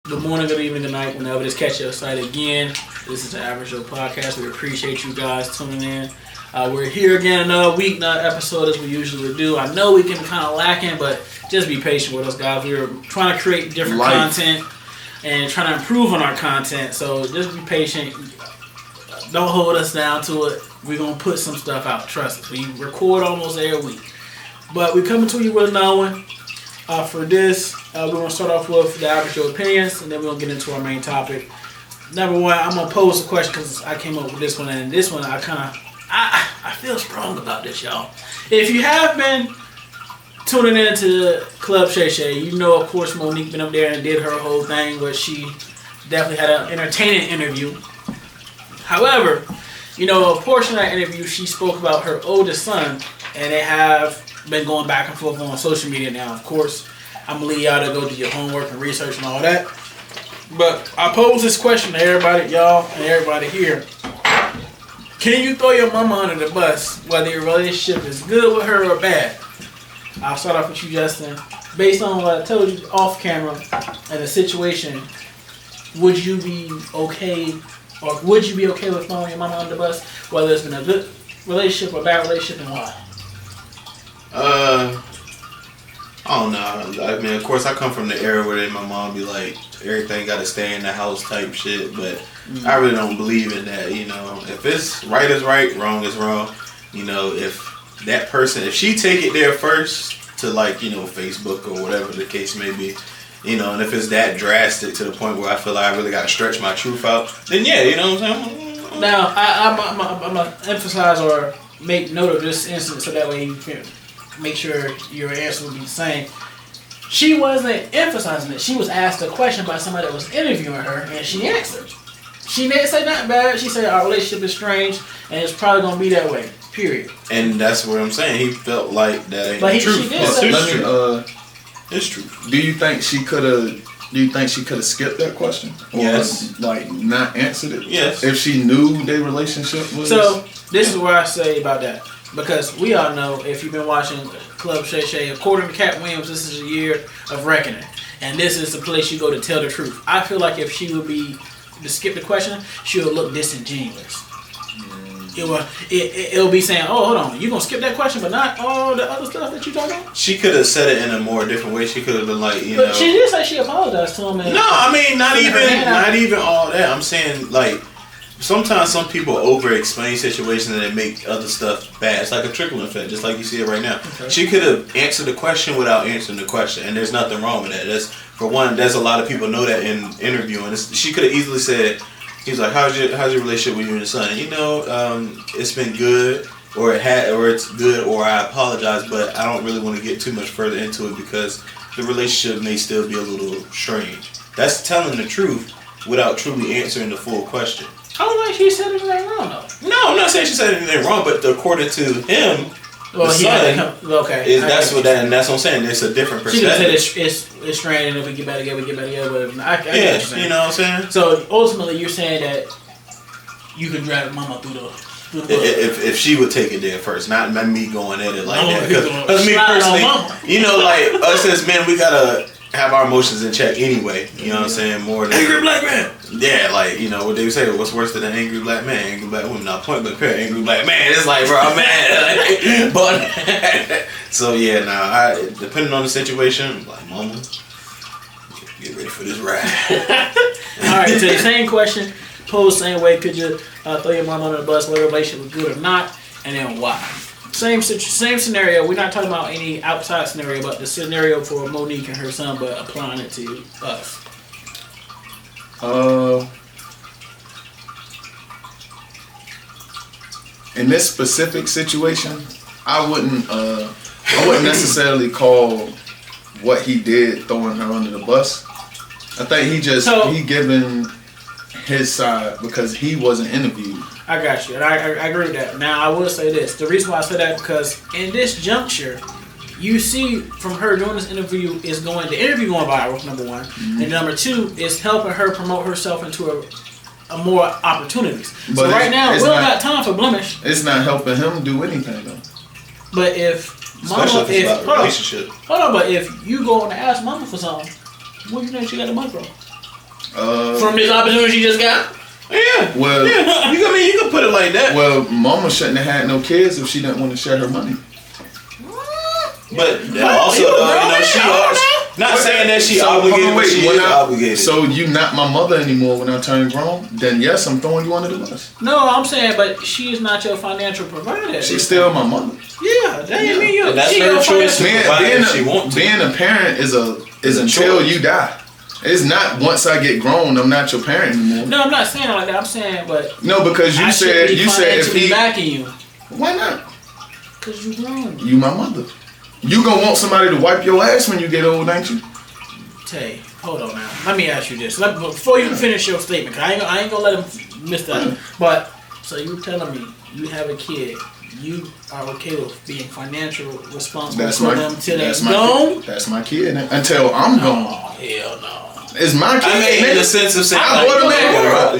Good morning, good evening, good night, whenever this catch your site again. This is the Average Joe Podcast. We appreciate you guys tuning in. We're here again another week, another episode as we usually do. I know we can be kind of lacking, but just be patient with us, guys. We're trying to create different content and trying to improve on our content. So just be patient. Don't hold us down to it. We're going to put some stuff out. Trust us. We record almost every week. But we're coming to you with another one. For this, we're going to start off with the average Joe opinions, and then we're going to get into our main topic. Number one, I'm going to pose a question because I came up with this one, and this one I feel strong about this, y'all. If you have been tuning into Club Shay Shay, you know, of course, Monique been up there and did her whole thing where she definitely had an entertaining interview. However, you know, a portion of that interview, she spoke about her oldest son, and they have been going back and forth on social media now. Of course, I'm going to leave y'all to go do your homework and research and all that. But I pose this question to everybody, y'all, and everybody here. Can you throw your mama under the bus, whether your relationship is good with her or bad? I'll start off with you, Justin. Based on what I told you off camera and the situation, would you be okay with throwing your mama under the bus, whether it's been a good relationship or a bad relationship, and why? I don't know. I mean, of course, I come from the era where my mom be like, everything got to stay in the house type shit, but I really don't believe in that, you know. If it's right is right, wrong is wrong, you know, if that person, if she take it there first to, like, you know, Facebook or whatever the case may be, you know, and if it's that drastic to the point where I feel like I really got to stretch my truth out, then yeah, you know what I'm saying? Now, I'm going to emphasize or make note of this instance so that way you can make sure your answer will be the same. She wasn't emphasizing it. She was asked a question by somebody that was interviewing her, and she answered. She didn't say nothing bad. She said our relationship is strange, and it's probably going to be that way, period. And that's what I'm saying. He felt like that ain't but the truth. She did say it's true. Do you think she could have skipped that question? Or yes. Like not answered it? Yes. If she knew their relationship was. So this is what I say about that. Because we all know, if you've been watching Club Shay Shay, according to Cat Williams, this is a year of reckoning. And this is the place you go to tell the truth. I feel like if she would be to skip the question, she would look disingenuous. It'll be saying, oh, hold on, you going to skip that question, but not all the other stuff that you talking about? She could have said it in a more different way. She could have been like, you know. But she did say she apologized to him. No, I mean, not even all that. I'm saying, like, sometimes some people over-explain situations and they make other stuff bad. It's like a trickling effect, just like you see it right now. Okay. She could have answered the question without answering the question, and there's nothing wrong with that. That's, for one, there's a lot of people know that in interviewing. She could have easily said, he's like, how's your relationship with you and your son? You know, it's been good, or it's good, or I apologize, but I don't really want to get too much further into it because the relationship may still be a little strange. That's telling the truth without truly answering the full question. I don't think she said anything wrong, though. No, I'm not saying she said anything wrong, but according to him, well, the son, that's what I'm saying. It's a different perspective. She could say it's strange, and if we get back together, we get back together. But I you know what I'm saying? So ultimately, you're saying that you can drag mama through the if she would take it there first, not me going at it like that. Because me personally, you know, like us as men, we gotta have our emotions in check anyway. You know what I'm saying? More than angry black man. Yeah, like, you know what they say. What's worse than an angry black man? Angry black woman. Not point blank period. Angry black man. It's like, bro, I'm mad. But so yeah, now depending on the situation, like, mama, get ready for this ride. All right. So the same question posed same way. Could you throw your mama under the bus, whether the relationship was good or not, and then why? Same scenario. We're not talking about any outside scenario, but the scenario for Monique and her son, but applying it to us. In this specific situation, I wouldn't necessarily call what he did throwing her under the bus. I think he given his side because he wasn't interviewed. I got you, and I agree with that. Now, I will say this. The reason why I say that because in this juncture, you see from her doing this interview the interview going viral, number one. Mm-hmm. And number two, is helping her promote herself into a more opportunities. But so right now, we don't got time for blemish. It's not helping him do anything, though. But if mama, but if you go on to ask mama for something, what do you think she got the money from? From this opportunity she just got? Yeah. Well, yeah. You can put it like that. Well, mama shouldn't have had no kids if she didn't want to share her money. But also, she not saying that she obligated, but she is obligated. So you not my mother anymore when I turn grown? Then yes, I'm throwing you under the bus. No, I'm saying, but she is not your financial provider. She's still my mother. Yeah, that ain't mean you. That's her choice. Being a parent is until you die. It's not once I get grown, I'm not your parent anymore. No, I'm not saying it like that. I'm saying, but no, because you said if he backing you. Why not? Because you grown. You my mother. You gonna want somebody to wipe your ass when you get old, ain't you? Tay, hold on now. Let me ask you this. Before you finish your statement, cause I ain't gonna let him miss that. But, so you telling me you have a kid, you are okay with being financial responsible for them till they're gone? That's my kid. Until I'm gone. Oh, hell no. It's my kid. I mean, in the sense of saying,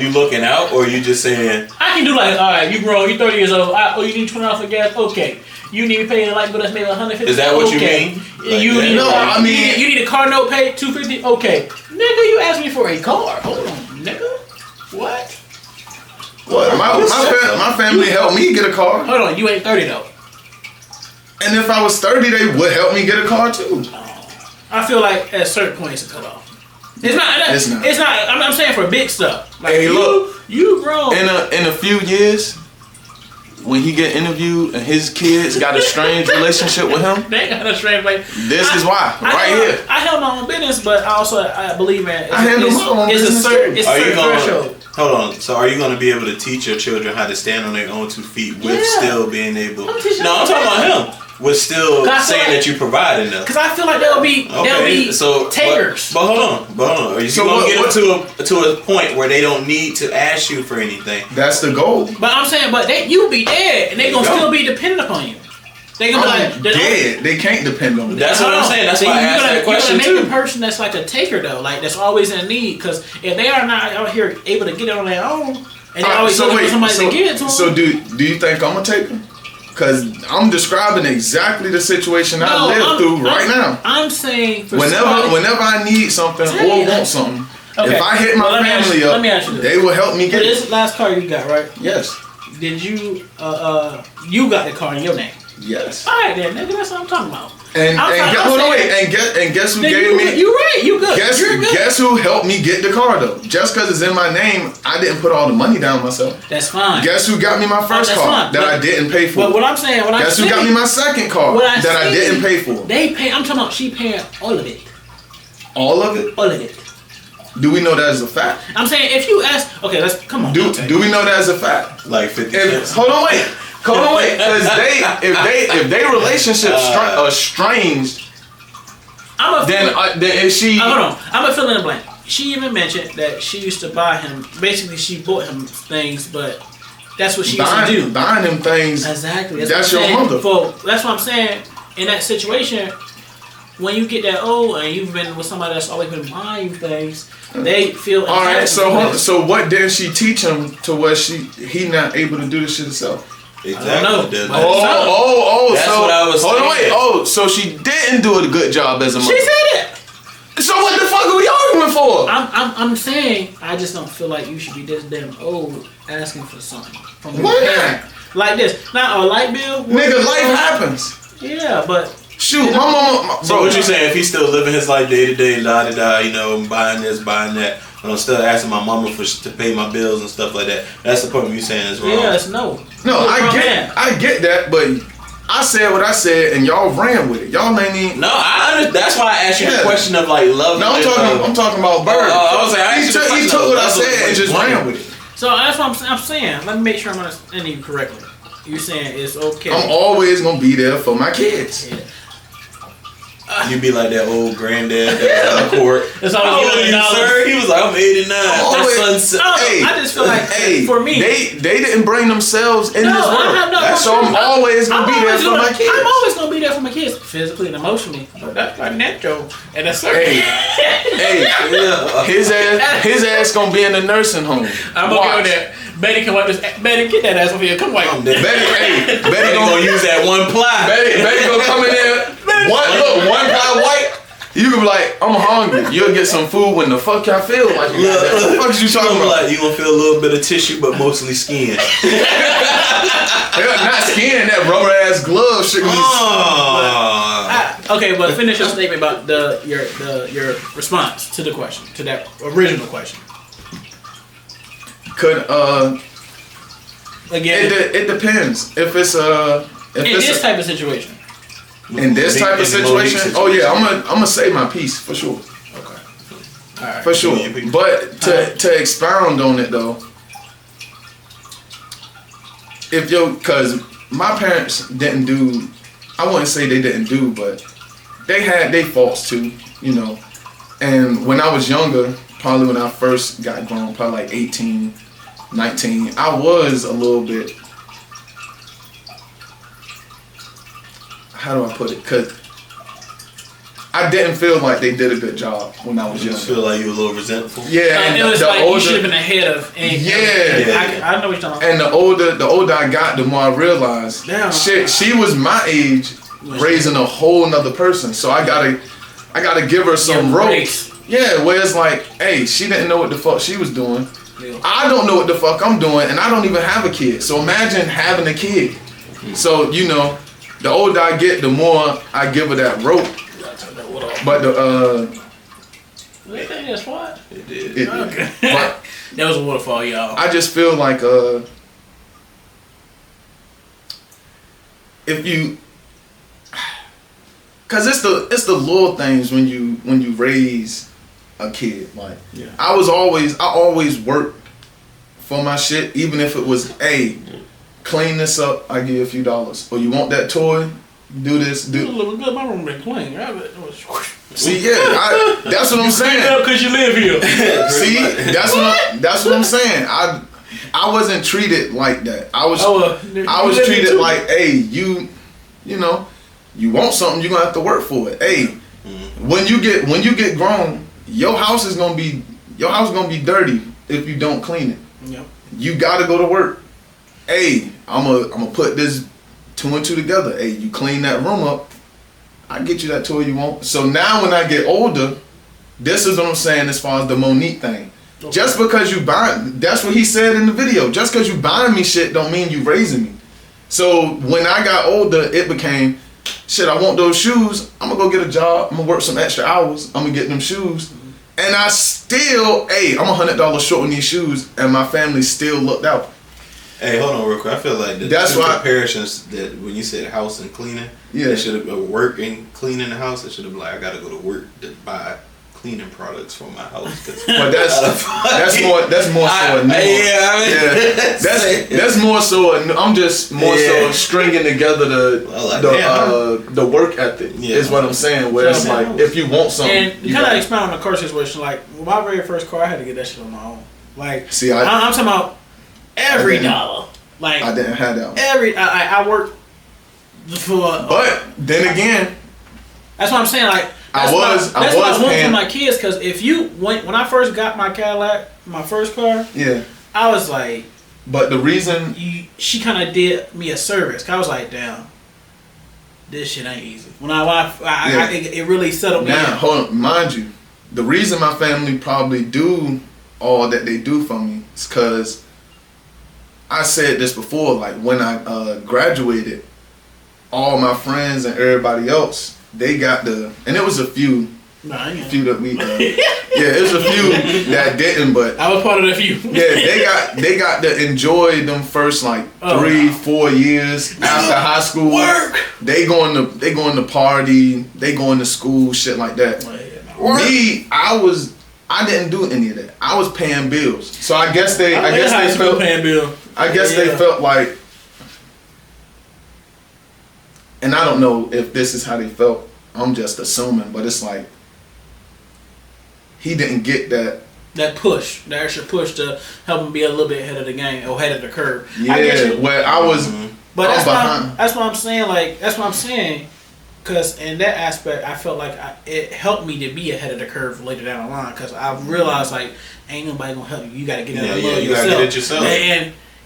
you looking out, or you just saying, I can do like, all right, you grown, you 30 years old. You need $20 for gas? Okay. You need to pay the light bill that's maybe $150. Is that what you mean? Like you need a car note paid $250. Okay, nigga, you asked me for a car. Hold on, nigga. What? What? My family helped me get a car. Hold on, you ain't 30 though. And if I was 30, they would help me get a car too. I feel like at a certain point it's a cutoff. It's not. I'm saying for big stuff. Like, hey, look, you grown. In a few years, when he get interviewed and his kids got a strange relationship with him, they got a strange relationship. This is why, here. I handle my own business, but I believe in. I handle my own business. It's a certain threshold. Hold on. So are you going to be able to teach your children how to stand on their own 2 feet with still being able? I'm talking about him. With still saying that you provide enough. Because I feel like they'll be takers. But hold on. Are you going to get them to a point where they don't need to ask you for anything? That's the goal. But I'm saying, you be dead and they gonna still be dependent upon you. They gonna be like dead. They can't depend on me. That's what I'm saying. That's why I asked that question too. You gotta make a person that's like a taker though, like that's always in need. Because if they are not out here able to get it on their own, and they always looking for somebody to give it to them. So do you think I'm a taker? Because I'm describing exactly the situation I live through right now. I'm saying whenever I need something or want something, if I hit my family up, they will help me get it. This last car you got, right? Yes. Did you you got the car in your name? Yes. All right then, nigga, that's what I'm talking about. And guess who gave me? You right, you good. Guess who helped me get the car though? Just because it's in my name, I didn't put all the money down myself. That's fine. Guess who got me my first car that I didn't pay for? But what I'm saying, guess who got me my second car that I didn't pay for? They pay. I'm talking about she paying all of it. All of it? All of it. Do we know that as a fact? I'm saying if you ask, okay, let's come on. Do we know that as a fact? Like 50 cents. Hold on, wait. Because if they relationship estranged, then is she? Hold on, I'm gonna fill in the blank. She even mentioned that she used to buy him. Basically, she bought him things, but that's what she used to do. Buying them things. Exactly. That's your mother. That's what I'm saying. In that situation, when you get that old and you've been with somebody that's always been buying you things, they feel. All right. So what did she teach him to where he not able to do this shit himself? Exactly. I don't know. That's what I was saying. So she didn't do a good job as a mother. She said it. So what the fuck are we arguing for? I'm saying I just don't feel like you should be this damn old asking for something from your parent like this. Not a light bill. Nigga, life happens. Yeah, but shoot, my mama. So what you saying? If he's still living his life day to day, buying this, buying that. But I'm still asking my mama to pay my bills and stuff like that. That's the point you saying is wrong. Yeah, it's no. No, I get that, but I said what I said, and y'all ran with it. Y'all ain't even. No, that's why I asked you the question of like love. No, I'm talking about Bird. I was like, he took what I said and just ran with it. So that's what I'm saying. Let me make sure I'm understanding you correctly. You're saying it's okay. I'm always gonna be there for my kids. Yeah. You be like that old granddad that was on court. How old are you, sir? He was like, I'm 89. I just feel like for me, they didn't bring themselves in this world. So I'm always gonna be there for my kids. I'm always gonna be there for my kids, physically and emotionally. But that's like natural. And that's certain. His ass gonna be in the nursing home. I'm gonna go there. Betty can wipe this. Betty, get that ass over here. Come wipe him. Betty gonna use that one ply. Betty gonna come in there. One ply white. You can be like, I'm hungry. You'll get some food when the fuck y'all feel like you got that. What the fuck is you talking about? Like, you gonna feel a little bit of tissue, but mostly skin. Not skin, that rubber ass glove shit. Okay, but finish your statement about your response to the question, to that original question. Again, it depends. If it's this type of situation. In this type of situation, oh yeah, I'm gonna say my piece for sure. Okay. All right. For sure. But to expound on it though, cause my parents didn't do, I wouldn't say they didn't do, but they had their faults too, you know. And when I was younger, probably when I first got grown, probably like 18, 19, I was a little bit, how do I put it? Cause I didn't feel like they did a good job when I was You young. just feel like you were a little resentful. Yeah, And it was the like older, you should have been ahead of. I know what you're talking about. And the older I got, the more I realized, shit, she was my age, raising a whole nother person. So I gotta give her some rope. Yeah, where it's like, hey, she didn't know what the fuck she was doing. Yeah. I don't know what the fuck I'm doing, and I don't even have a kid. So imagine having a kid. So you know. The older I get, the more I give her that rope. But You think that's what? It did. Okay. But that was a waterfall, y'all. I just feel like if you, cause it's the little things when you raise a kid. Like I always worked for my shit, even if it was clean this up, I give you a few dollars. Or you want that toy? Do this. Do. Look good. My room been clean. See, that's what I'm saying. Clean it up because you live here. See, that's what I'm saying. I wasn't treated like that. I was treated like, hey, you know, you want something, you're gonna have to work for it. Hey, when you get grown, your house is gonna be dirty if you don't clean it. Yep. You gotta go to work. Hey, I'm gonna put this 2 and 2 together. Hey, you clean that room up, I get you that toy you want. So now when I get older, this is what I'm saying as far as the Monique thing. Okay. Just because you buy, that's what he said in the video. Just because you buying me shit don't mean you raising me. So when I got older, it became, shit, I want those shoes. I'm gonna go get a job. I'm gonna work some extra hours. I'm gonna get them shoes. And I still, I'm $100 short on these shoes, and my family still looked out. Hey, hold on real quick. I feel like that's two comparisons that when you said house and cleaning, it should have been work and cleaning the house. It should have been like, I gotta go to work to buy cleaning products for my house. But that's more so a that's more so I'm just more so stringing together the work ethic is what I'm saying. Where it's like if you want something, and you kind of expound on the car situation. Like with my very first car, I had to get that shit on my own. Like, see, I'm talking about every dollar. Like I didn't have that one. I worked for. But then again, that's what I'm saying. Like. That's what I want for my kids, because when I first got my Cadillac, my first car, I was like, but the reason she kind of did me a service. Cause I was like, damn, this shit ain't easy. It really settled me. Now, hold on, mind you, the reason my family probably do all that they do for me is because I said this before. Like when I graduated, all my friends and everybody else. They got and it was a few that we, it was a few that didn't, but I was part of the few. they got to enjoy them first 3-4 years after high school. Work. They going to party, they going to school, shit like that. Me, I didn't do any of that. I was paying bills, so I guess they felt paying bills. I guess they felt like. And I don't know if this is how they felt. I'm just assuming, but it's like he didn't get that extra push to help him be a little bit ahead of the game or ahead of the curve. Yeah, where I was, but that's what I'm saying. Like that's what I'm saying, because in that aspect, I felt like it helped me to be ahead of the curve later down the line. Because I realized ain't nobody gonna help you. You got to get it yourself. You gotta get it yourself.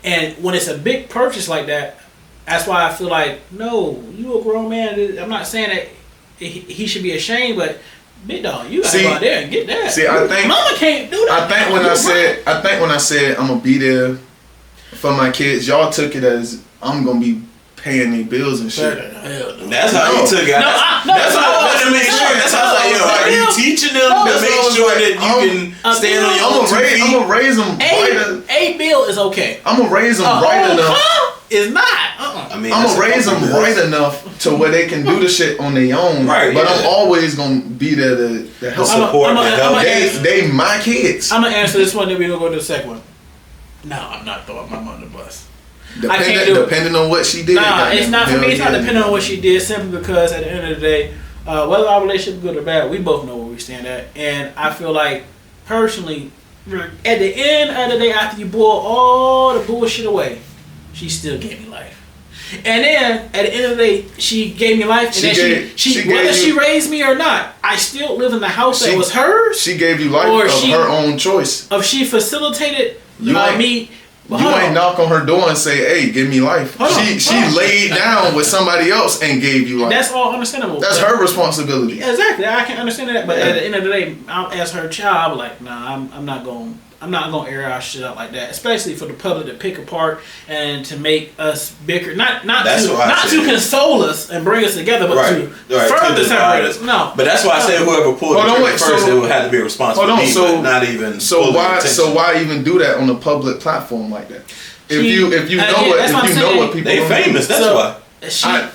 And when it's a big purchase like that. That's why I feel like, no, you a grown man. I'm not saying that he should be ashamed, but big dog, you gotta go out there and get that. See, I think Mama can't do that. I think when I said I'm gonna be there for my kids, y'all took it as I'm gonna be paying their bills and shit. That's how you took it. That's how I wanted to make sure. That's how I was like, yo, are you teaching them to make sure that you can stand on your own 2 feet? I'm gonna raise them right. A bill is okay. I'm gonna raise them right enough. Is not. I'm gonna raise them right enough to where they can do the shit on their own. Right. But I'm always gonna be there to help support. They my kids. I'm gonna answer this one, then we're gonna go to the second one. No, I'm not throwing my mom under the bus. Depending on what she did. Nah, it's not for me. It's not depending on what she did. Simply because at the end of the day, whether our relationship is good or bad, we both know where we stand at. And I feel like, personally, at the end of the day, after you boil all the bullshit away, she still gave me life. And then at the end of the day, she gave me life. And whether she raised me or not, I still live in the house that was hers. She gave you life of her own choice. She facilitated me. You ain't knock on her door and say, "Hey, give me life." She laid down with somebody else and gave you life. That's all understandable. That's her responsibility. Exactly, I can understand that. But at the end of the day, as her child, I'm like, nah, I'm not gonna air our shit out like that, especially for the public to pick apart and to make us bicker. Not to console us and bring us together, but to further separate us. No, but that's why I said whoever pulled the trigger first, it would have to be responsible. But not even. So why even do that on a public platform like that? If you know what people they famous, that's why. That's what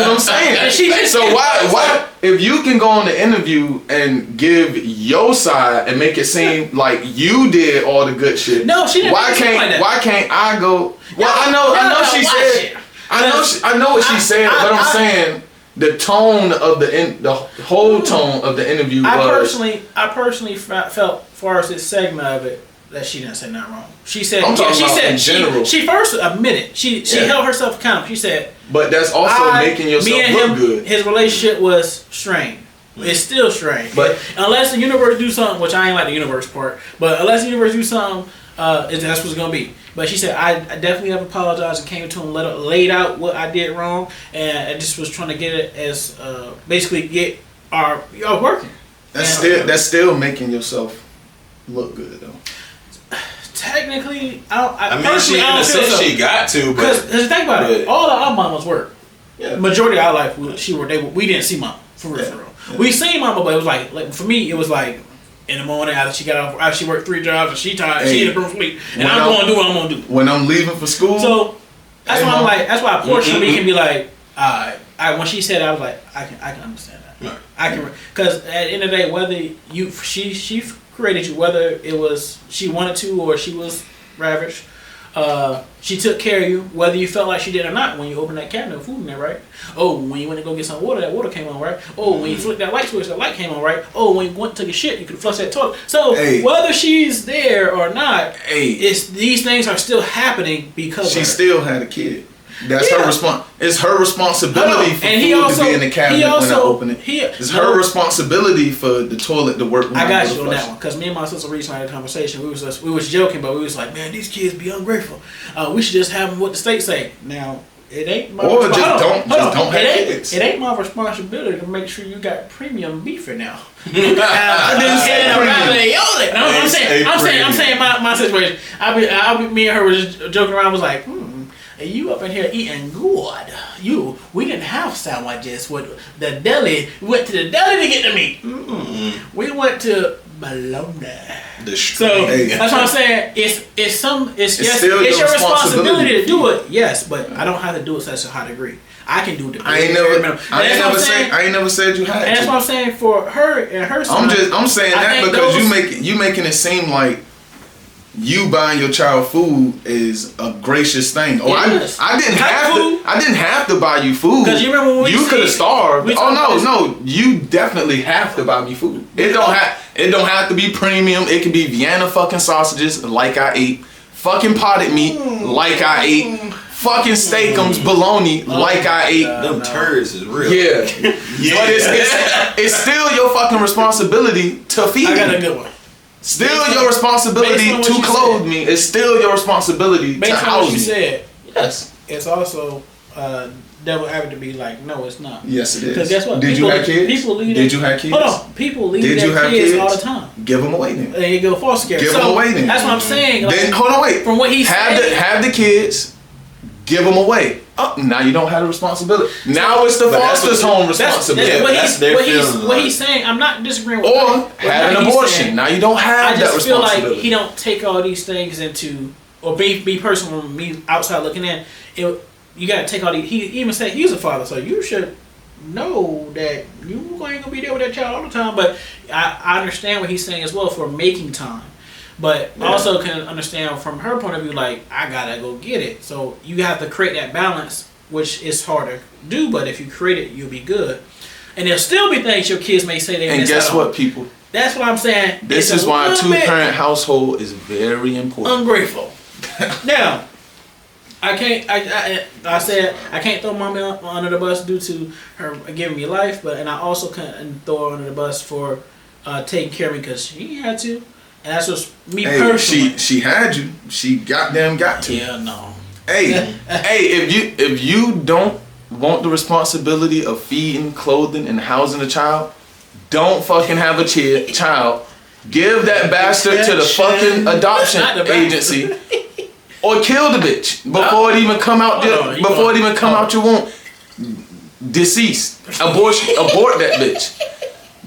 I'm saying. So why if you can go on the interview and give your side and make it seem like you did all the good shit? No, she didn't. Why can't I go? Well, I know she said. I know what she said, but I'm saying the tone of the whole tone of the interview. I personally felt, as far as this segment of it, that she didn't say nothing wrong. She said, in general. She first admitted. She held herself accountable. She said, but that's also making yourself look good. His relationship was strained. It's still strained. But unless the universe do something, which I ain't like the universe part, but unless the universe do something, that's what it's gonna be. But she said, I definitely have apologized and came to him, laid out what I did wrong, and I just was trying to get it as basically get our working. That's still making yourself look good though. Technically, I mean, she got to, because think about it, all of our mamas work. Yeah. Majority of our life, we didn't see mama for real. Yeah. We seen mama, but it was like for me, it was like in the morning after she worked 3 jobs and she tired, she in the sleep, and I'm going to do what I'm going to do when I'm leaving for school. So that's why I'm like, that's why a portion of me can be like, when she said, I was like, I can understand that. Right. I can, because at the end of the day, whether she created you, whether it was she wanted to or she was ravaged, she took care of you, whether you felt like she did or not. When you opened that cabinet of food in there, right? Oh, when you went to go get some water, that water came on, right? Oh, when you flicked that light switch, that light came on, right? Oh, when you went to take a shit, you could flush that toilet. So whether she's there or not, these things are still happening because she still had a kid. That's her response. It's her responsibility for food to be in the cabinet when I open it. It's her responsibility for the toilet to work. I got you on that one, because me and my sister recently had a conversation. We was joking, but we was like, man, these kids be ungrateful. We should just have them what the state say. Now it ain't my don't have kids. It ain't my responsibility to make sure you got premium beef right now. I'm saying my situation. Me and her was just joking around. Was like, you up in here eating good. We didn't have sandwiches with the deli. We went to the deli to get the meat. We went to Bologna. So that's what I'm saying. It's your responsibility to do it. Yes, but I don't have to do it to such a high degree. I can do it. I ain't never said you had to. And that's what I'm saying for her and her son. I'm saying that because you making it seem like you buying your child food is a gracious thing. I didn't have to buy you food. Because you remember when you could have starved. No, you definitely have to buy me food. It don't have to be premium. It can be Vienna fucking sausages like I ate, fucking potted meat like I ate, fucking steakums, bologna like I ate. Them turds is real. Yeah. But it's still your fucking responsibility to feed me. I got a good one. Still your responsibility to clothe me. It's still your responsibility to house me. Based on what you said, yes. It's also devil advocate to be like, no, it's not. Yes, it is. Because guess what? Did you have kids? People leave Did you have kids? Hold on. People leave their kids all the time. Give them away then. They go foster care. Give them away then. That's what I'm saying. Like, Then, hold on, wait. From what he's saying. Have the kids, give them away. Oh, now you don't have the responsibility. Now it's the foster's home responsibility. What he's saying, I'm not disagreeing with Or have an abortion. Saying, now you don't have that responsibility. I just feel like he don't take all these things into, or be personal from me outside looking in. You got to take all these. He even said he's a father, so you should know that you ain't gonna be there with that child all the time. But I understand what he's saying as well for making time. But also can understand from her point of view, like, I gotta go get it. So you have to create that balance, which is hard to do, but if you create it, you'll be good. And there'll still be things your kids may say they and guess what, people? That's what I'm saying. This is why a two-parent household is very important. Ungrateful. Now, I said I can't throw mommy under the bus due to her giving me life, and I also can't throw her under the bus for taking care of me because she had to. And that's just me personally. She had you. She goddamn got to. Yeah, no. Hey, if you don't want the responsibility of feeding, clothing, and housing a child, don't fucking have a child. Give that bastard to the fucking adoption agency, or kill the bitch before it even come out. Before it even come out your womb. Deceased. Abort that bitch.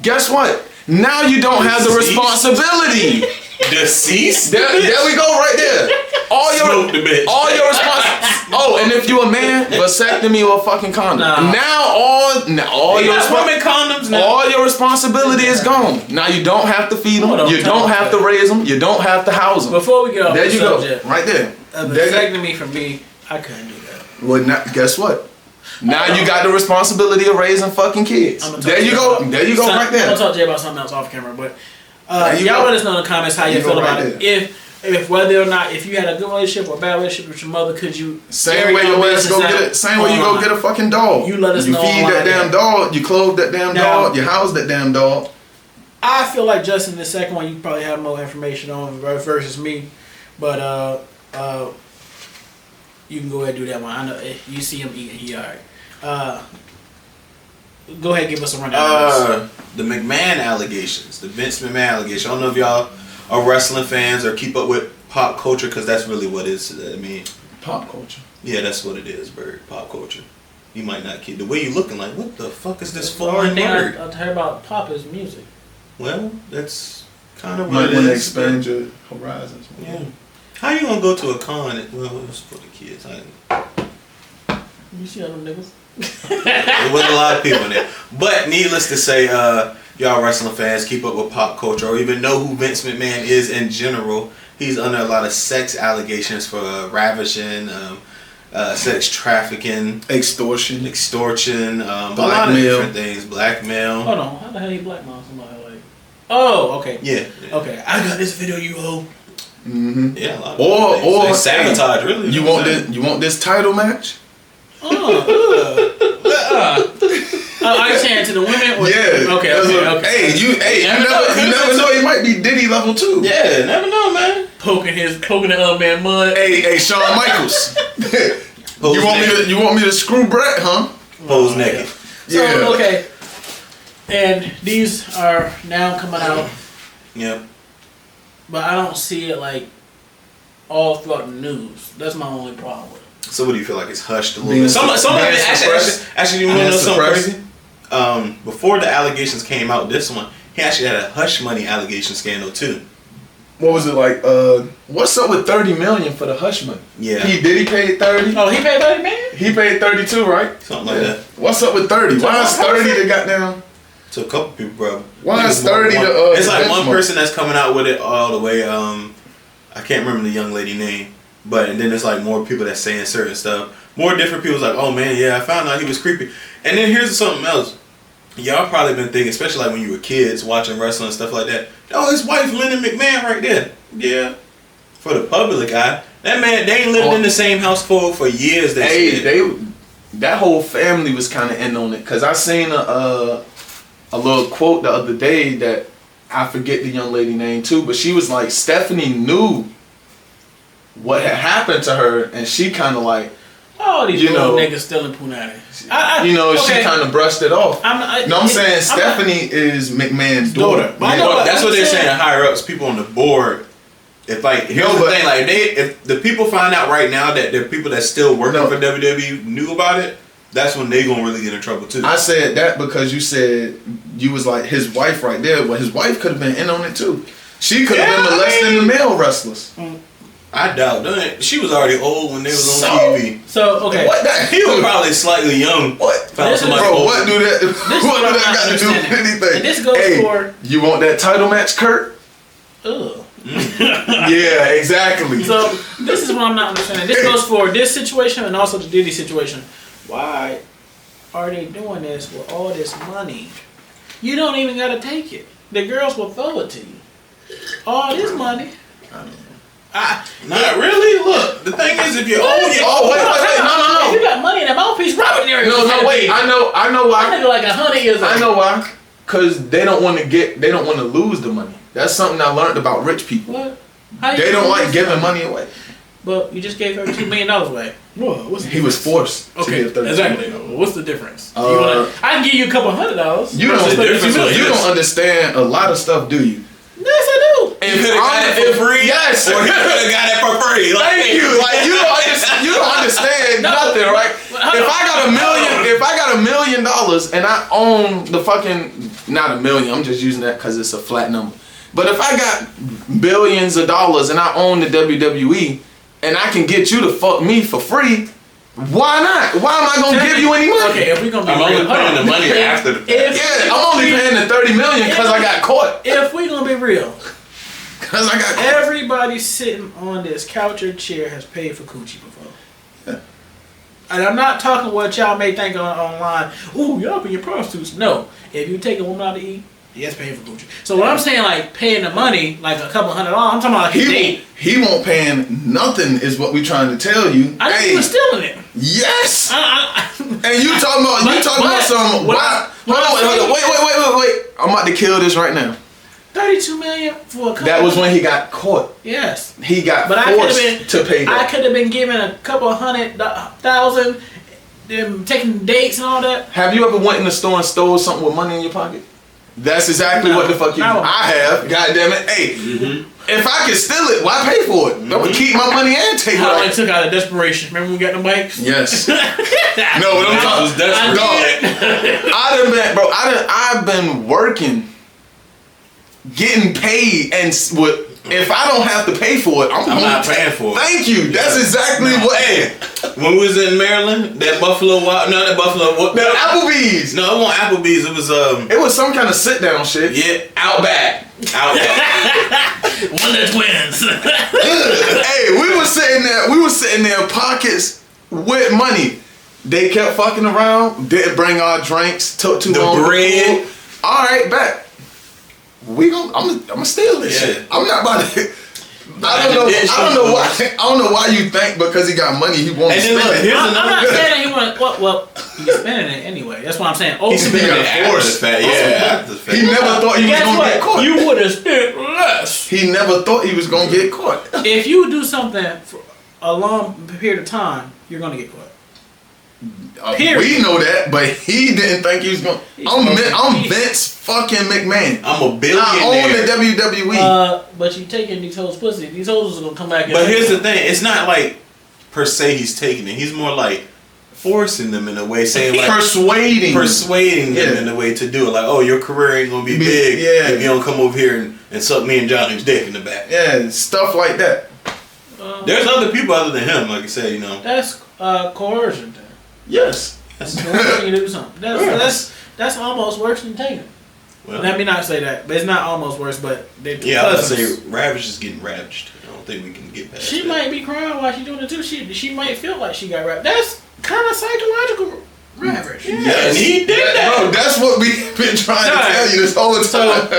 Guess what? Now you don't have the responsibility. Deceased? There we go, right there. All your responsibility. Oh, and if you a man, vasectomy or a fucking condom. Now all your condoms now. All your responsibility is gone. Now you don't have to feed them. You don't have to raise them. You don't have to house them. Before we get off there the subject, go, right there. Vasectomy for me, I couldn't do that. Well, guess what? Now you got the responsibility of raising fucking kids. There you go. Right there. I'm gonna talk to you about something else off camera, but y'all let us know in the comments how you feel about it. If whether or not if you had a good relationship or a bad relationship with your mother, could you same way your ass go get it? Same way you go get a fucking dog. You let us know. You feed that damn dog. You clothe that damn dog. You house that damn dog. I feel like Justin, the second one, you probably have more information on versus me, but you can go ahead and do that one. I know you see him eating, he alright. Go ahead and give us a rundown. The McMahon allegations, the Vince McMahon allegation. I don't know if y'all are wrestling fans or keep up with pop culture, because that's really what it is. I mean, pop culture. Yeah, that's what it is, Bird. Pop culture. You might not keep the way you looking like. What the fuck is this foreign word? I heard about pop is music. Well, that's kind of what it is. When they expand your horizons. Yeah. How you gonna go to a con? Well, it's for the kids. You see all them niggas? There wasn't a lot of people in there. But needless to say, y'all wrestling fans keep up with pop culture or even know who Vince McMahon is in general. He's under a lot of sex allegations for ravishing, sex trafficking, extortion, a lot of different things. Blackmail. Hold on, how the hell you blackmail somebody? Like, oh, okay. Yeah. Okay, I got this video, you hoe. Mm-hmm. Yeah, a lot of or sabotage. Really, you want this title match? Are you saying to the women? Yeah. Okay. Hey, you never know. He might be Diddy level too. Yeah, never know, man. Poking the other man mud. Hey, Shawn Michaels. you want me to screw Brett, huh? Pose naked. So, okay. And these are now coming out. Yep. But I don't see it like all throughout the news. That's my only problem with it. So what do you feel like it's hushed a little bit? Some of it actually, you want to know something crazy? Before the allegations came out, this one, he actually had a hush money allegation scandal too. What was it like? What's up with $30 million for the hush money? Yeah. He paid 30. Oh, he paid 30 million? He paid 32, right? Something like that. What's up with 30? Why is 30 the goddamn? To a couple people, bro. Why is 30 it's like one person that's coming out with it all the way. I can't remember the young lady name, but and then there's like more people that's saying certain stuff. More different people's like, oh man, yeah, I found out he was creepy. And then here's something else. Y'all probably been thinking, especially like when you were kids watching wrestling and stuff like that. Oh, his wife, Linda McMahon, right there. Yeah. For the public eye, that man, they ain't lived in the same household for years. That whole family was kind of in on it, cause I seen a little quote the other day that I forget the young lady name too, but she was like, Stephanie knew what had happened to her, and she kind of like, all these little niggas stealing punani. She kind of brushed it off. I'm saying Stephanie is McMahon's daughter. That's what they're saying. Higher ups, people on the board. If here's the thing, if the people find out right now that there are people that still working for WWE knew about it, that's when they gonna really get in trouble too. I said that because you said you was like his wife right there. Well, his wife could have been in on it too. She could have been molesting the male wrestlers. I doubt that. She was already old when they was on TV. So okay, he was probably slightly young. What? Found somebody Bro, older. what do that got to do with anything? And this goes for you want that title match, Kurt? Ugh. Yeah, exactly. So this is what I'm not understanding. This goes for this situation and also the Diddy situation. Why are they doing this with all this money? You don't even gotta take it. The girls will throw it to you. All this money. Not really. Look, the thing is, if you wait, no. If you got money in that mouthpiece, Robert there. No, wait. I know why. I nigga like 100 years old. I know why. Cause they don't want to lose the money. That's something I learned about rich people. What? They don't like giving money away. But you just gave $32 million away. Whoa, what's the he was forced. Okay, to give exactly. What's the difference? I can give you a couple $100. You don't understand a lot of stuff, do you? Yes, I do. You could have got it for free. Yes, or you could have got it for free. Thank you. Like you don't understand nothing, right? If I got $1 million and I own the fucking not $1 million, I'm just using that because it's a flat number. But if I got billions of dollars and I own the WWE and I can get you to fuck me for free, why not? Why am I gonna give you any money? Okay, if we gonna be I'm only paying the money after the fact. I'm only paying the $30 million because I got caught. If we gonna be real, because I got caught. Everybody sitting on this couch or chair has paid for coochie before. Yeah. And I'm not talking what y'all may think online. Ooh, y'all being prostitutes. No, if you take a woman out to eat, yes, paying for coochie. So when I'm saying like paying the money, like a couple $100, I'm talking about like a date. He won't paying nothing is what we trying to tell you. I think he was stealing it. Yes. And you talking about some why? Hold on, wait. I'm about to kill this right now. $32 million for a couple. That was when he got caught. Yes. He got forced to pay that. I could have been given a couple $100,000, them taking dates and all that. Have you ever went in the store and stole something with money in your pocket? That's exactly what the fuck you do. I have. God damn it. Hey, if I can steal it, why pay for it? I'm going to keep my money and take it. I took out of desperation. Remember when we got the bikes? Yes. No, what I'm talking about. I've been working, getting paid, and if I don't have to pay for it, I'm not paying for it. Thank you. That's exactly what. Hey, when we was in Maryland, that Applebee's. No, it wasn't Applebee's. It was some kind of sit down shit. Yeah, Outback. Wonder Twins. Hey, we were sitting there, pockets with money. They kept fucking around. Didn't bring our drinks. Took too long. The bread. All right, back. I'm gonna steal this shit. I'm not about to. I don't know why you think because he got money he won't spend it. I'm not saying that he want. Well, he's spending it anyway. That's what I'm saying. He's spending it after the fact. Yeah, he never thought he was gonna get caught. You would have spent less. He never thought he was gonna get caught. If you do something for a long period of time, you're gonna get caught. We know that, but he didn't think he was going. I'm Vince fucking McMahon. I'm a billionaire. I own the WWE. But you taking these hoes' pussy. These hoes are gonna come back. But here's the thing: it's not like per se he's taking it. He's more like forcing them in a way, saying like persuading them in a way to do it. Like, oh, your career ain't gonna be big if you don't come over here and suck me and Johnny's dick in the back. Yeah, stuff like that. There's other people other than him, like I said, you know. That's coercion. Yes. That's coercion you to do something. That's almost worse than taking. Well, let me not say that, but it's not almost worse. But I would say Ravage is getting ravaged. I don't think we can get past. She might be crying while she's doing it too. She might feel like she got ravaged. That's kind of psychological ravage. Yes. And he did that. Bro, that's what we've been trying to tell you this whole time.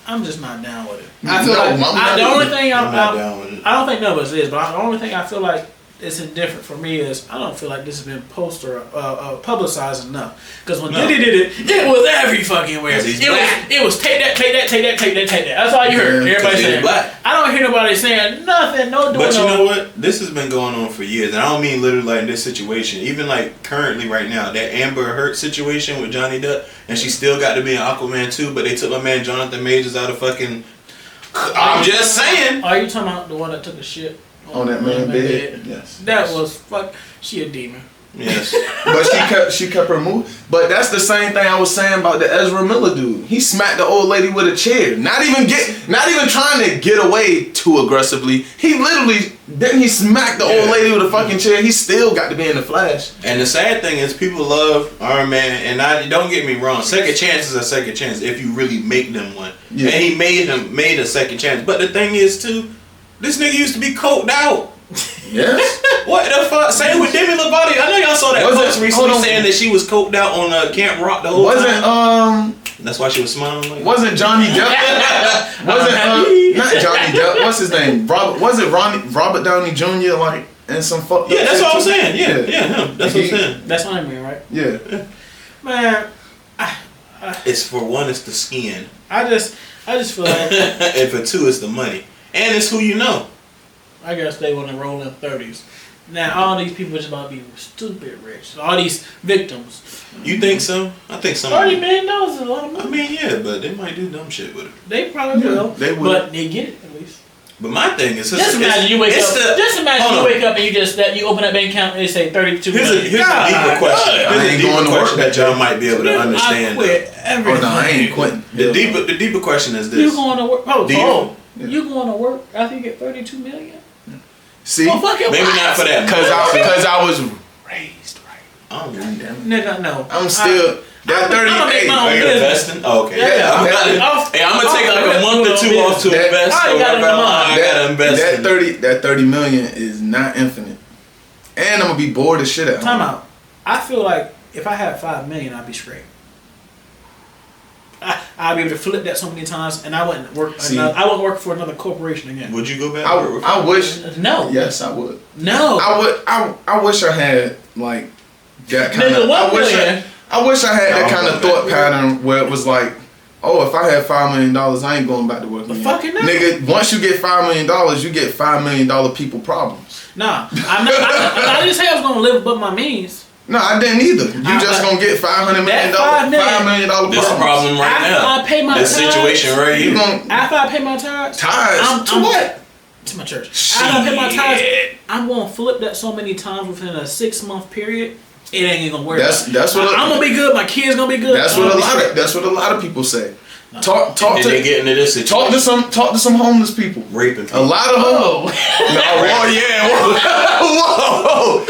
I'm just not down with it. The only thing I'm not down with it. I don't think none of us is, but the only thing I feel like it's indifferent for me is I don't feel like this has been publicized enough. Because when Diddy did it was every fucking where. It was take that. That's all you heard. Everybody saying. I don't don't hear nobody saying nothing. No doing. But you know what? This has been going on for years, and I don't mean literally like in this situation. Even like currently, right now, that Amber Heard situation with Johnny Depp, and she still got to be in Aquaman 2, but they took my man Jonathan Majors out of fucking. I'm just saying. Are you talking about the one that took a shit on that man bed? Yes. That was fuck. She a demon. Yes. But she kept her move. But that's the same thing I was saying about the Ezra Miller dude. He smacked the old lady with a chair. Not even trying to get away too aggressively. He literally he smacked the old lady with a fucking chair. He still got to be in the Flash. And the sad thing is, people love Iron Man, and don't get me wrong. Second chance is a second chance if you really make them one. Yeah. And he made a second chance. But the thing is too, this nigga used to be coked out. Yes. What the fuck? Same with Demi Lovato. I know y'all saw that post recently saying that she was coked out on Camp Rock the whole time. That's why she was smiling. Like wasn't Johnny Depp? Not Johnny Depp. What's his name? Robert Downey Jr. Like and some fuck. Yeah, that's what I'm saying. Yeah, him. That's what I'm saying. That's what I mean, right? Yeah. Man, it's for one, it's the skin. I just feel like, and for two, it's the money, and it's who you know. I guess they want to roll in 30s. Now all these people just about to be stupid rich. All these victims. You think so? I think some. $30 million is a lot of money. I mean, yeah, but they might do dumb shit with it. They probably will. They will. But they get it at least. But my thing is, just imagine you wake up and you open that bank account and they say 32 million. Here's a deeper question. Here's a deeper question that y'all might be able to understand. I quit everything. Oh no, I ain't quitting. The deeper question is this: you going to work? You going to work after you get 32 million? See, well, maybe not for that. Because I was raised right. Oh, nigga, no. I'm still that 38. Are you investing? Oh, okay. Yeah. I'm gonna take like a month or two off to invest. I gotta invest. That 30 million is not infinite, and I'm gonna be bored as shit at home. Time out. I feel like if I had 5 million, I'd be straight. I'd be able to flip that so many times, and I wouldn't work. I wouldn't work for another corporation again. Would you go back? I wish. No. Yes, I would. No. I would. I wish I had like that kind of. I wish I had that kind of thought pattern where it was like, oh, if I had $5 million, I ain't going back to work again. Fucking no. Nigga, once you get $5 million, you get $5 million people problems. Nah, I didn't say I was gonna live above my means. No, I didn't either. You just gonna get $500 million. $5 million problems. This problem right now. I pay my this tithes, situation right here. After I pay my tithes. To what? To my church. After I pay my tithes, I'm gonna flip that so many times within a 6-month period. It ain't gonna work. That's what I'm gonna be good. My kids gonna be good. That's what a lot of people say. Talk to they get into this situation. Talk to some homeless people. Raping people. A lot of them. Whoa.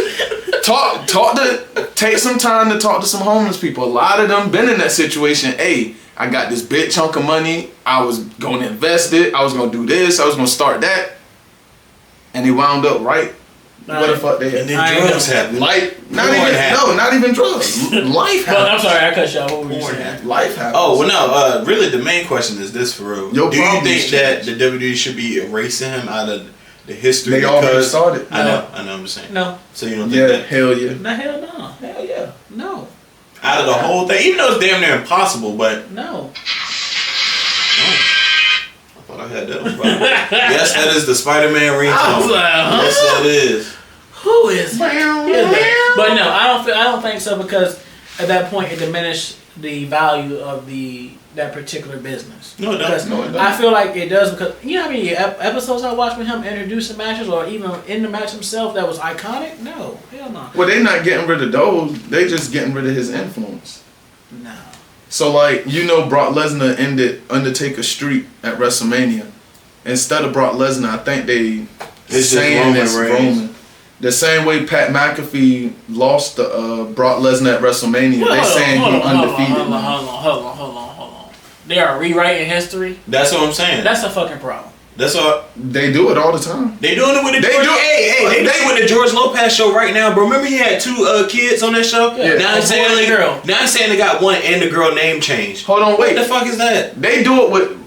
Take some time to talk to some homeless people. A lot of them been in that situation. Hey, I got this big chunk of money. I was going to invest it. I was going to do this. I was going to start that. And they wound up right where the fuck they at. And then drugs happen. Not even drugs. Life happens. Well, I'm sorry, I cut you off. What were you saying? Life happens. Oh, well, no. Really, the main question is this, for real. Do you think that the WWE should be erasing him out of the history? They already started. I know, I'm just saying. No. So you don't think that? Hell yeah. No, hell no. Hell yeah. No. Out of the whole thing, even though it's damn near impossible, but... No. I thought I had that on fire. Yes, that is the Spider-Man ringtone. I was like, yes, that is. Who is that? But no, I don't think so, because at that point it diminished the value of that particular business. No, it doesn't. I feel like it does, because you know how many episodes I watched with him introducing matches, or even in the match himself that was iconic? No, hell no. Well, they're not getting rid of those. They just getting rid of his influence. No. So like, Brock Lesnar ended Undertaker's streak at WrestleMania. Instead of Brock Lesnar, I think it's saying it's Roman. The same way Pat McAfee lost to Brock Lesnar at WrestleMania, they saying he undefeated. Hold on. They are rewriting history. That's what I'm saying. That's a fucking problem. That's what they do it all the time. They doing it with the they do it with the George Lopez show right now, bro. Remember he had 2 kids on that show? Yeah. Now I'm saying they got one and the girl name changed. Hold on, wait. What the fuck is that? They do it with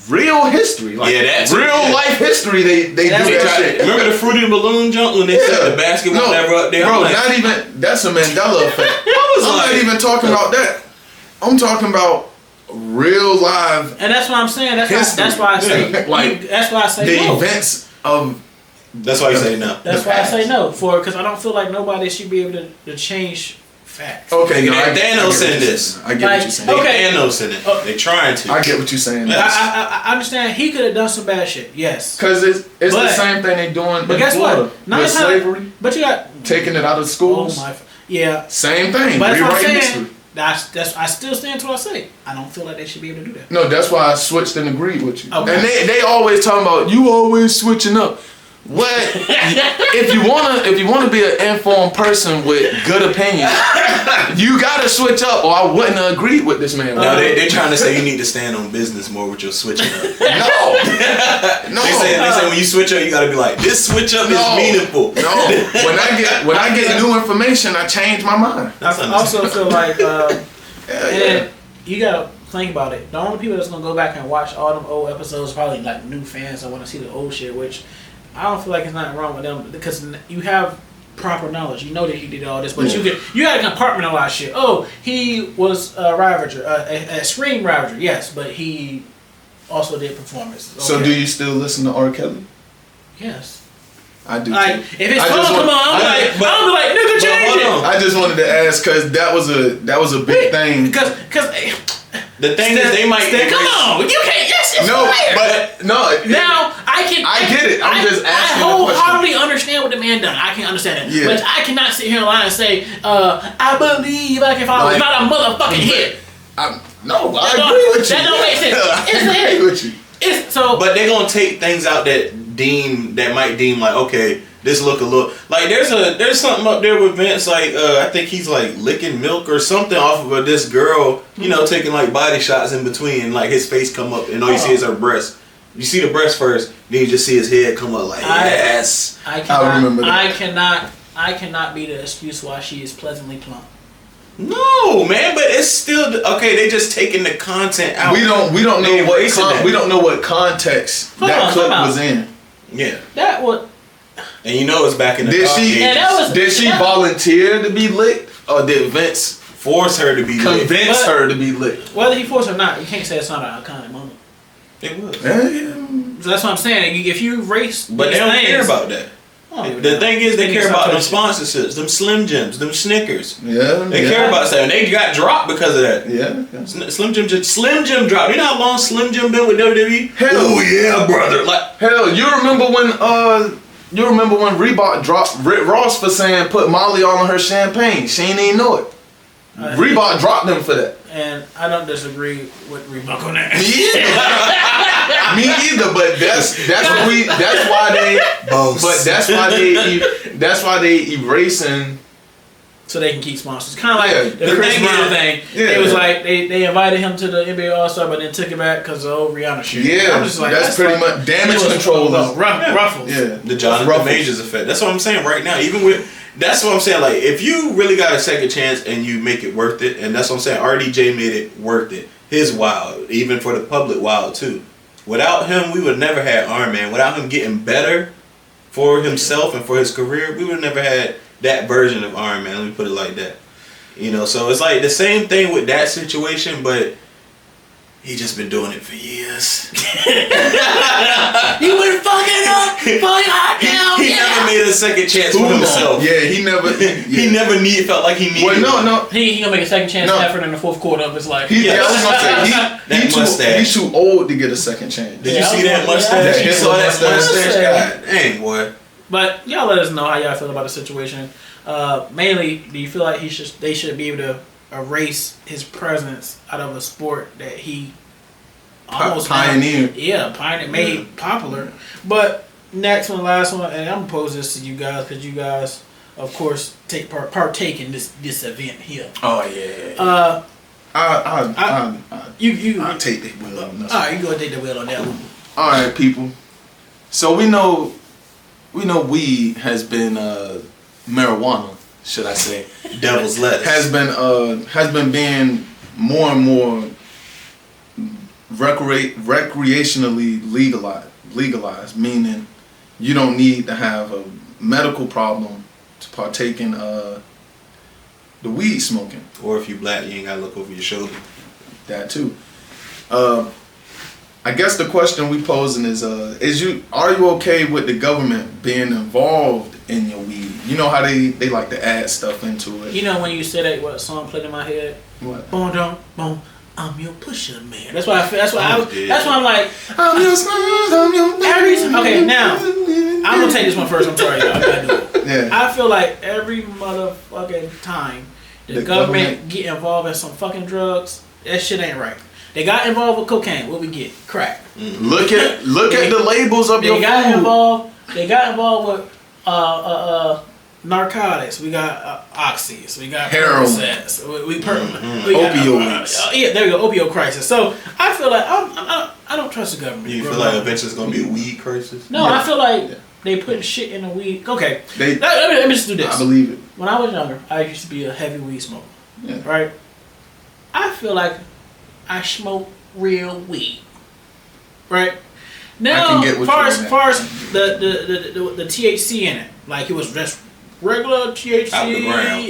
real history, like that's real life history. They do that shit. Remember the Fruity Balloon jump when they said the basket was never up there? Bro, not even. That's a Mandela effect. I'm not even talking about that. I'm talking about real live. And that's what I'm saying. That's why I say that's why I say the no. events of. That's why you say no. That's why I say no because I don't feel like nobody should be able to change facts. Okay, Thanos in this. I get what you're saying. Okay. Thanos in it. They trying to. I get what you're saying. I understand he could have done some bad shit. Yes. Because it's the same thing they doing. But guess Florida what? Not with slavery. But you got taking it out of schools. Oh my. Yeah. Same thing. But that's what I'm Rewriting saying. history. I still stand to what I say. I don't feel like they should be able to do that. No, that's why I switched and agreed with you. Okay. And they always talking about you always switching up. What if you wanna be an informed person with good opinion, you gotta switch up, or I wouldn't have agreed with this man. No, they're trying to say you need to stand on business more with your switching up. No. They say when you switch up, you gotta be like, this switch up is meaningful. No, when I get new information, I change my mind. I also feel like, and you gotta think about it. The only people that's gonna go back and watch all them old episodes are probably like new fans that want to see the old shit, which I don't feel like it's nothing wrong with them because you have proper knowledge. You know that he did all this, but you gotta compartmentalize shit. Oh, he was a Ravager, a Scream Ravager, yes, but he also did performances. Okay. So do you still listen to R. Kelly? Yes. I do. Like, if his song come on, I'm like, nigga, change it. I just wanted to ask because that was a big thing. Because the thing is, they might. Come on, you can't. Yes, it's no, fire. but no. Now I get it. I'm just asking. I wholeheartedly understand what the man done. I can understand it, but I cannot sit here and lie and say, I believe I can follow. It's not a motherfucking hit. I agree with you. That don't make sense. It's a hit. I agree with you. But they're gonna take things out that might deem like, okay, this look a little like there's something up there with Vince, like I think he's like licking milk or something off of this girl, you know, taking like body shots in between, like his face come up and all you see is her breast. You see the breast first, then you just see his head come up like yes. I remember that. I cannot be the excuse why she is pleasantly plump. No, man, but it's still okay. They just taking the content out. We don't know what context that clip was in. Yeah, that was. And you know it's back in the Did she volunteer to be licked, or did Vince force her to be licked? Convince her to be licked. Whether he forced her or not, you can't say it's not an iconic moment. It was. Yeah. So that's what I'm saying. If you race, but they don't care about that. The thing is, they care about them sponsorships, them Slim Jims, them Snickers. Yeah, they care about that, and they got dropped because of that. Yeah. Slim Jim dropped. You know how long Slim Jim been with WWE? Hell, oh yeah, brother. Like hell, you remember when Reebok dropped Rick Ross for saying put Molly all in her champagne? She ain't even know it. Reebok dropped them for that. And I don't disagree with Reebok on that. Me either, but that's why they erasing so they can keep sponsors. Kind of like the Chris Brown thing. Yeah. It was like they invited him to the NBA All-Star, but then took it back because of the old Rihanna shit. Yeah, I'm just like, that's pretty much damage control. Ruffles. Yeah, the Jonathan Majors effect. That's what I'm saying right now. That's what I'm saying. Like, if you really got a second chance and you make it worth it, and that's what I'm saying. RDJ made it worth it. His wild, even for the public wild too. Without him, we would never had Iron Man. Without him getting better for himself and for his career, we would never had that version of Iron Man. Let me put it like that. You know, so it's like the same thing with that situation, but he just been doing it for years. He been fucking up. He never made a second chance for himself. Yeah, he never. He never felt like he needed. Well, no. He gonna make a second chance effort in the fourth quarter of his life. He's too old to get a second chance. Did you see that mustache? You saw that mustache? God dang, boy. But y'all let us know how y'all feel about the situation. Mainly, do you feel like they should be able to erase his presence out of a sport that he almost pioneered? Made popular. But next one, last one, and I'm gonna pose this to you guys because you guys, of course, partake in this event here. Oh yeah. I'll take the wheel on this. All right, you go take the wheel on that one. All right, people. So we know weed has been marijuana, should I say? Devil's lettuce has been being more and more recreationally legalized, meaning you don't need to have a medical problem to partake in the weed smoking. Or if you black, you ain't gotta look over your shoulder. That too. I guess the question we posing is are you okay with the government being involved in your weed? You know how they like to add stuff into it. You know when you said that, what song played in my head? What? Boom, dum, boom. I'm your pusher man. That's why I feel. That's why that's why I'm like. I'm your Okay, now I'm gonna take this one first. I'm sorry, y'all. I gotta do it. Yeah. I feel like every motherfucking time the government get involved in some fucking drugs, that shit ain't right. They got involved with cocaine. What we get? Crack. Mm-hmm. Look at the labels of your food. They got involved with narcotics. We got oxys. We got heroin. We opioids. Yeah, there you go. Opioid crisis. So I feel like I don't trust the government. You feel like eventually it's gonna be a weed crisis? No, yeah. I feel like they putting shit in the weed. Okay, let me just do this. I believe it. When I was younger, I used to be a heavy weed smoker. Yeah. Right. I feel like I smoke real weed. Right. Now, far as the THC in it, like it was just regular THC. Out the ground.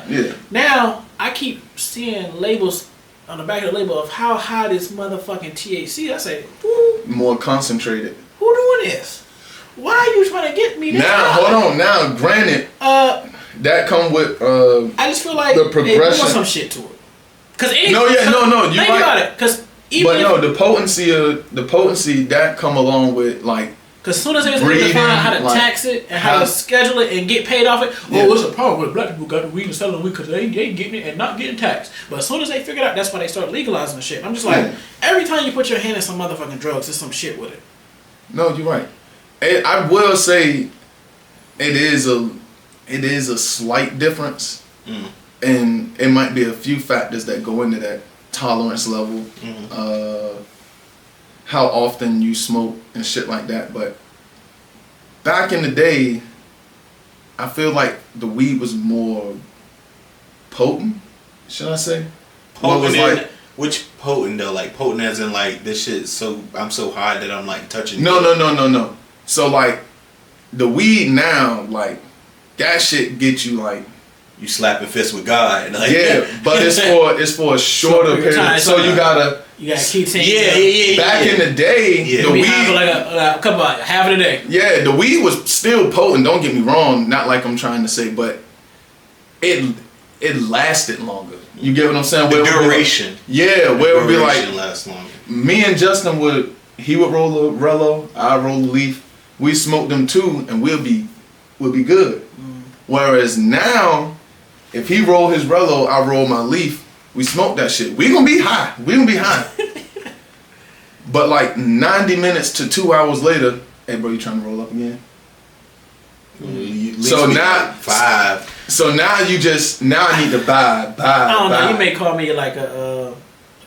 Yeah. Now I keep seeing labels on the back of the label of how high this motherfucking THC. I say, more concentrated. Who doing this? Why are you trying to get me this? Now, hold on. Now, granted, that come with I just feel like the progression. They doing some shit to it. No. You think right. about it, the potency that come along with like. Because as soon as they was able to find how to tax it and how to schedule it and get paid off it, it's a problem with black people got the weed and selling weed because they ain't getting it and not getting taxed. But as soon as they figured out, that's why they start legalizing the shit. I'm just like, every time you put your hand in some motherfucking drugs, there's some shit with it. No, you're right. I will say, it is a slight difference, and it might be a few factors that go into that tolerance level. How often you smoke and shit like that. But back in the day, I feel like the weed was more potent, should I say? Potent which potent though? Like potent as in like this shit I'm so high that I'm like touching. No. So like the weed now, like that shit gets you like you slapping fists with God. Like, yeah, but it's for a shorter period. So you gotta keep saying yeah. Back in the day, the weed for like a couple half of the day. Yeah, the weed was still potent. Don't get me wrong. Not like I'm trying to say, but it lasted longer. You get what I'm saying? The duration. Where it would be like last longer. Me and Justin would roll a Rello, I roll a leaf. We smoke them too, and we'll be good. Whereas now, if he roll his Rello, I roll my leaf. We smoke that shit. We gonna be high. But like 90 minutes to 2 hours later, hey bro, you trying to roll up again? So now 5. So now I need to buy. I don't know. You may call me like a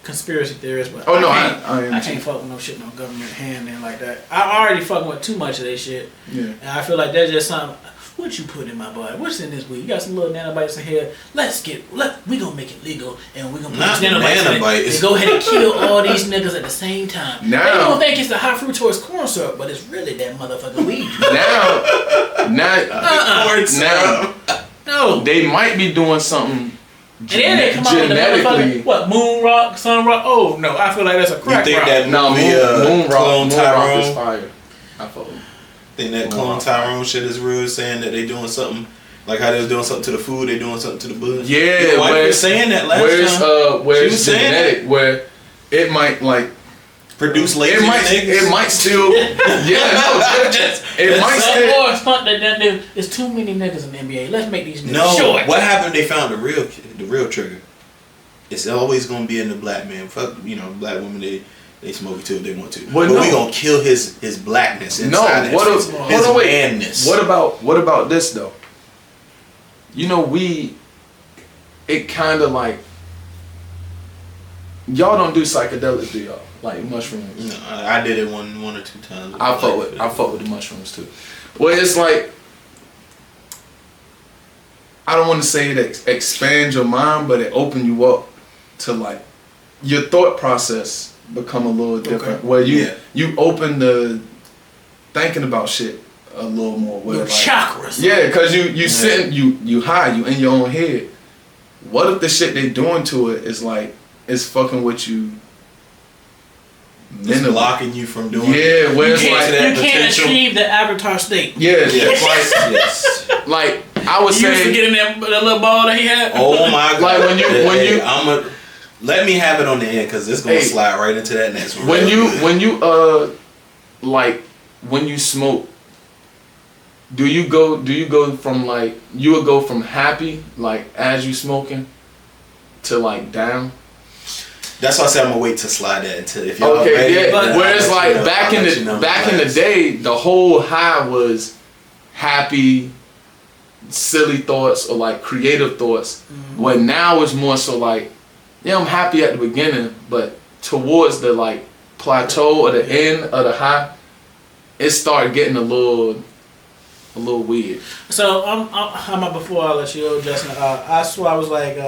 conspiracy theorist, but I can't fuck with no shit, no government hand in like that. I already fucking with too much of that shit. Yeah. And I feel like that's just something. What you put in my body? What's in this weed? You got some little nanobites in here. We gonna make it legal, and we gonna put these nanobites in it and go ahead and kill all these niggas at the same time. Now, they don't think it's the high fructose corn syrup, but it's really that motherfucking weed. No, they might be doing something. And then they come out with the motherfucking what? Moon rock, sun rock. Oh no, I feel like that's a crack. You think rock. that Moon rock is fire? I feel. Think that Clone Tyrone shit is real, saying that they doing something like how they was doing something to the food, they doing something to the bud. Yeah, your wife was saying that last time. Where's genetic? Where it might like produce lazy niggas. It might still. It might still. There's too many niggas in the NBA. Let's make these niggas short. What happened? They found the real trigger. It's always gonna be in the black man. Fuck, black women. They smoke it too if they want to. But we gonna kill his blackness inside his manness. What about this though? It kind of like y'all don't do psychedelics, do y'all? Like mushrooms? No, I did it one or two times. I fuck with the mushrooms too. Well, it's like I don't want to say it expands your mind, but it open you up to like your thought process become a little different. Where you open the thinking about shit a little more. Your chakras. Yeah, because you sitting you high, you in your own head. What if the shit they doing to it is like it's fucking with you It's blocking you from doing. Yeah, where it's like you can't achieve the avatar state. Yes. Yes. Like I was saying, used to get in that little ball that he had. Oh my god! Like when you, let me have it on the end because it's gonna slide right into that next one. When you like when you smoke, do you go from like you would go from happy like as you smoking to like down? That's why I said I'm gonna wait to slide that into if y'all okay, ready. yeah. But whereas like back in the day, the whole high was happy, silly thoughts or like creative thoughts. Mm-hmm. Where now it's more so like, yeah, I'm happy at the beginning, but towards the like plateau or the end of the high, it started getting a little weird. So I'm before I let you go, Justin. I swear I was like,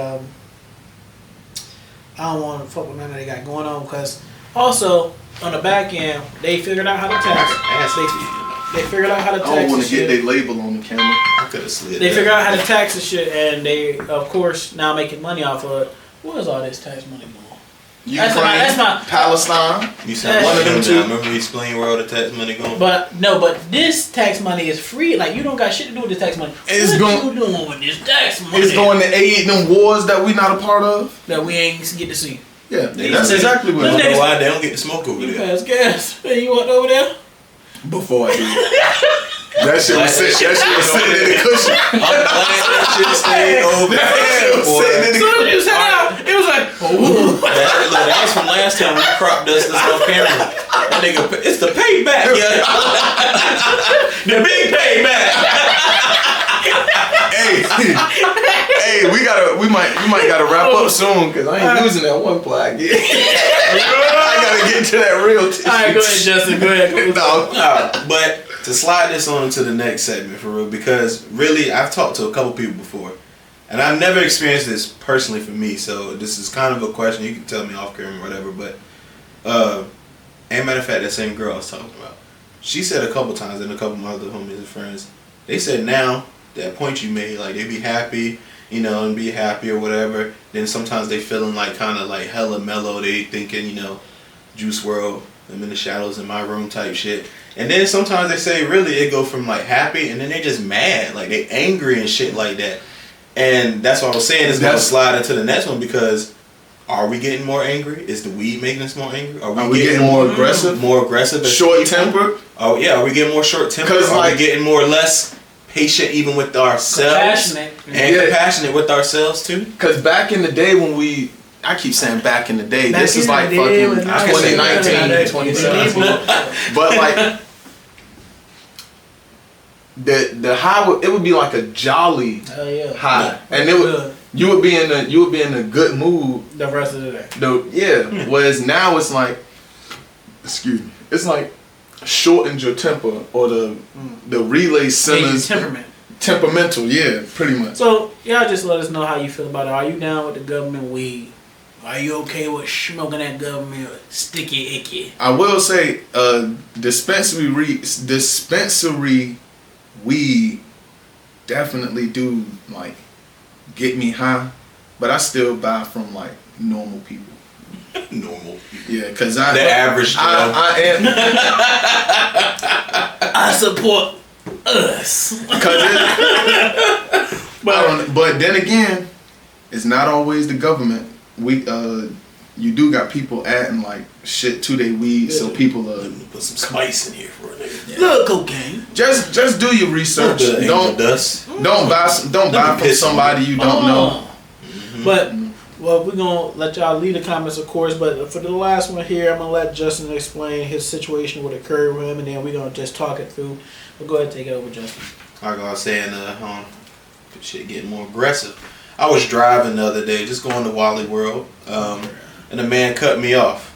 I don't want to fuck with none of they got going on because also on the back end they figured out how to tax. They figured out how to tax. I don't want to get their label on the camera. I could have slid. They figured out how to tax the shit, and they of course now making money off of it. What is all this tax money going? Ukraine, that's my Palestine. You said one of them two. Remember we explained where all the tax money going? But this tax money is free. Like you don't got shit to do with this tax money. It's what you doing with this tax money? It's going to aid them wars that we not a part of. That we ain't get to see. Yeah, that's exactly what. I don't know why they don't get to smoke over there. Pass gas. Hey, you walked over there? Before I did. That shit was sitting in the cushion. I'm glad that shit stayed over there. As soon as you sat out, it was like, oh. That was from last time we crop dusted this off camera. That nigga, it's the payback, yeah. The big payback. Hey, we might gotta wrap up soon because I ain't losing that one plug again. I gotta get to that real tissue. Alright, go ahead, Justin. Go ahead. No, but to slide this on to the next segment for real, because really I've talked to a couple people before, and I've never experienced this personally for me. So this is kind of a question you can tell me off camera or whatever. But, and matter of fact, that same girl I was talking about, she said a couple times, and a couple of my other homies and friends, they said now that point you made, like they be happy, you know, and be happy or whatever. Then sometimes they feeling like kind of like hella mellow. They thinking, you know, Juice WRLD, I'm in the shadows in my room type shit. And then sometimes they say really it go from like happy and then they just mad, like they angry and shit like that. And that's what I was saying, it's gonna slide into the next one because are we getting more angry? Is the weed making us more angry? Are we getting more aggressive? More aggressive? Short tempered? Oh yeah, are we getting more short tempered? Are we getting more or less patient even with ourselves? Compassionate with ourselves too? Because back in the day when I keep saying back in the day. This is like fucking 2019, 2017. But like the high, it would be like a jolly high, and you would be in a good mood the rest of the day. Whereas now it's like, excuse me, it's like shortens your temper or the relay centers temperamental. Yeah, pretty much. So y'all just let us know how you feel about it. Are you down with the government weed? Are you okay with smoking that government sticky icky? I will say, dispensary weed definitely do like get me high, but I still buy from like normal people. Normal people. Yeah, because the average Joe. I support us. But then again, it's not always the government. You do got people adding like shit to their weed, so people put some spice in here for a nigga. Yeah. Little cocaine. Just do your research. Don't buy from somebody you don't know. Mm-hmm. But we're gonna let y'all leave the comments, of course. But for the last one here, I'm gonna let Justin explain his situation, what occurred with him, and then we're gonna just talk it through. But go ahead and take it over, Justin. Like I was saying, shit getting more aggressive. I was driving the other day, just going to Wally World, and a man cut me off.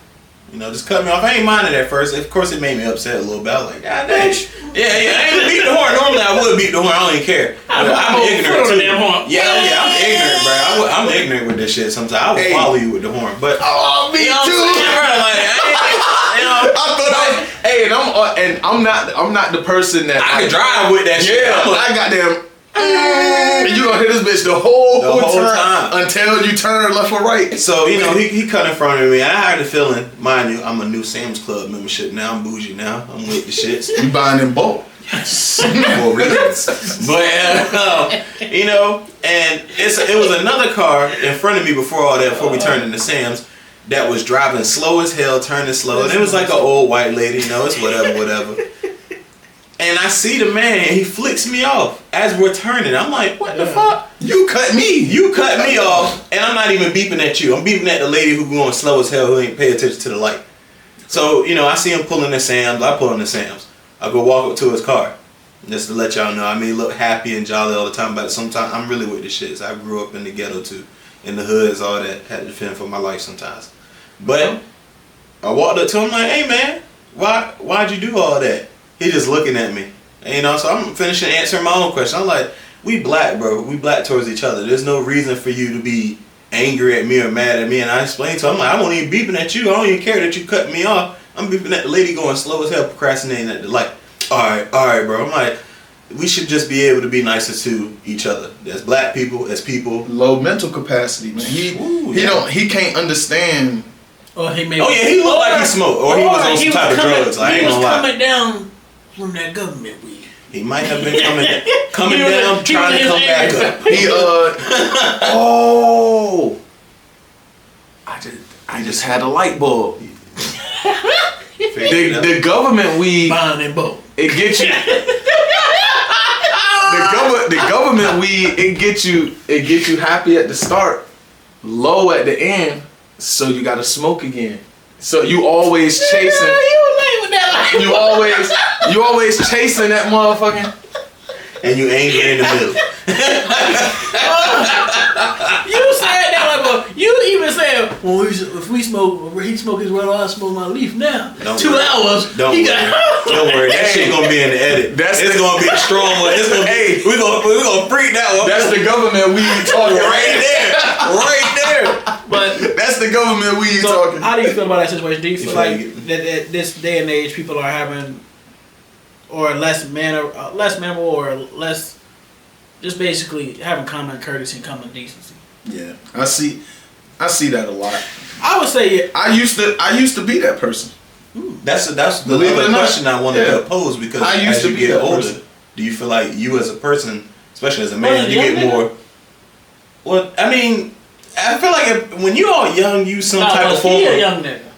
You know, just cut me off. I ain't minded at first. Of course, it made me upset a little bit. I was like, God dang. Yeah, I ain't beat the horn. Normally, I would beat the horn. I don't even care. I'm ignorant too. Yeah, I'm ignorant, bro. I'm ignorant with this shit sometimes. I will follow you with the horn, but me too. I'm not the person that I can drive with that shit. I got them. And you gonna hear this bitch the whole time until you turn left or right. So, you know, he cut in front of me. And I had a feeling, mind you, I'm a new Sam's Club membership now. I'm bougie now. I'm with the shits. You buying in bulk. Yes. For reasons. But, you know, and it was another car in front of me before all that, before we turned into Sam's, that was driving slow as hell, turning slow. And it was like an old white lady, you know, it's whatever. And I see the man, and he flicks me off as we're turning. I'm like, what the fuck? You cut me. You cut me off, and I'm not even beeping at you. I'm beeping at the lady who going slow as hell, who ain't pay attention to the light. So, you know, I see him pulling the Sam's. I pull in the Sam's. I go walk up to his car. Just to let y'all know, I may look happy and jolly all the time, but sometimes I'm really with the shits. I grew up in the ghetto too. In the hoods, all that. Had to fend for my life sometimes. But I walked up to him like, hey man, why'd you do all that? He just looking at me. And, you know, so I'm finishing answering my own question. I'm like, we black, bro. We black towards each other. There's no reason for you to be angry at me or mad at me. And I explained to him, I'm like, I won't even beeping at you. I don't even care that you cut me off. I'm beeping at the lady going slow as hell, procrastinating at the light. All right, bro. I'm like, we should just be able to be nicer to each other. As black people, as people. Low mental capacity, man. He can't understand. He looked like he smoked, or he was on some type of drugs. I ain't gonna lie. Coming down from that government weed. He might have been coming down, trying to come back up. I just had a light bulb. The government weed, it gets you. The government weed, it gets you happy at the start, low at the end, so you gotta smoke again. So you always chasing. You always chasing that motherfucking. And you angry in the middle. You said that like, well, you even said, well, if we smoke, he smoke his well, I smoke my leaf now. 2 hours. Don't worry. That shit gonna be in the edit. It's gonna be a strong one. It's gonna be. We gonna freak that one. That's the government we talking right there. But that's the government we talking. How do you feel about that situation? Do you feel like that this day and age people are having, or less mannerable, or less, just basically having common courtesy and common decency? Yeah, I see that a lot. I would say I used to be that person. That's the other question I wanted to pose, because as you get older, do you feel like you as a person, especially as a man, you get more? Well, I mean, I feel like when you all young, you some type of form. He a young nigga.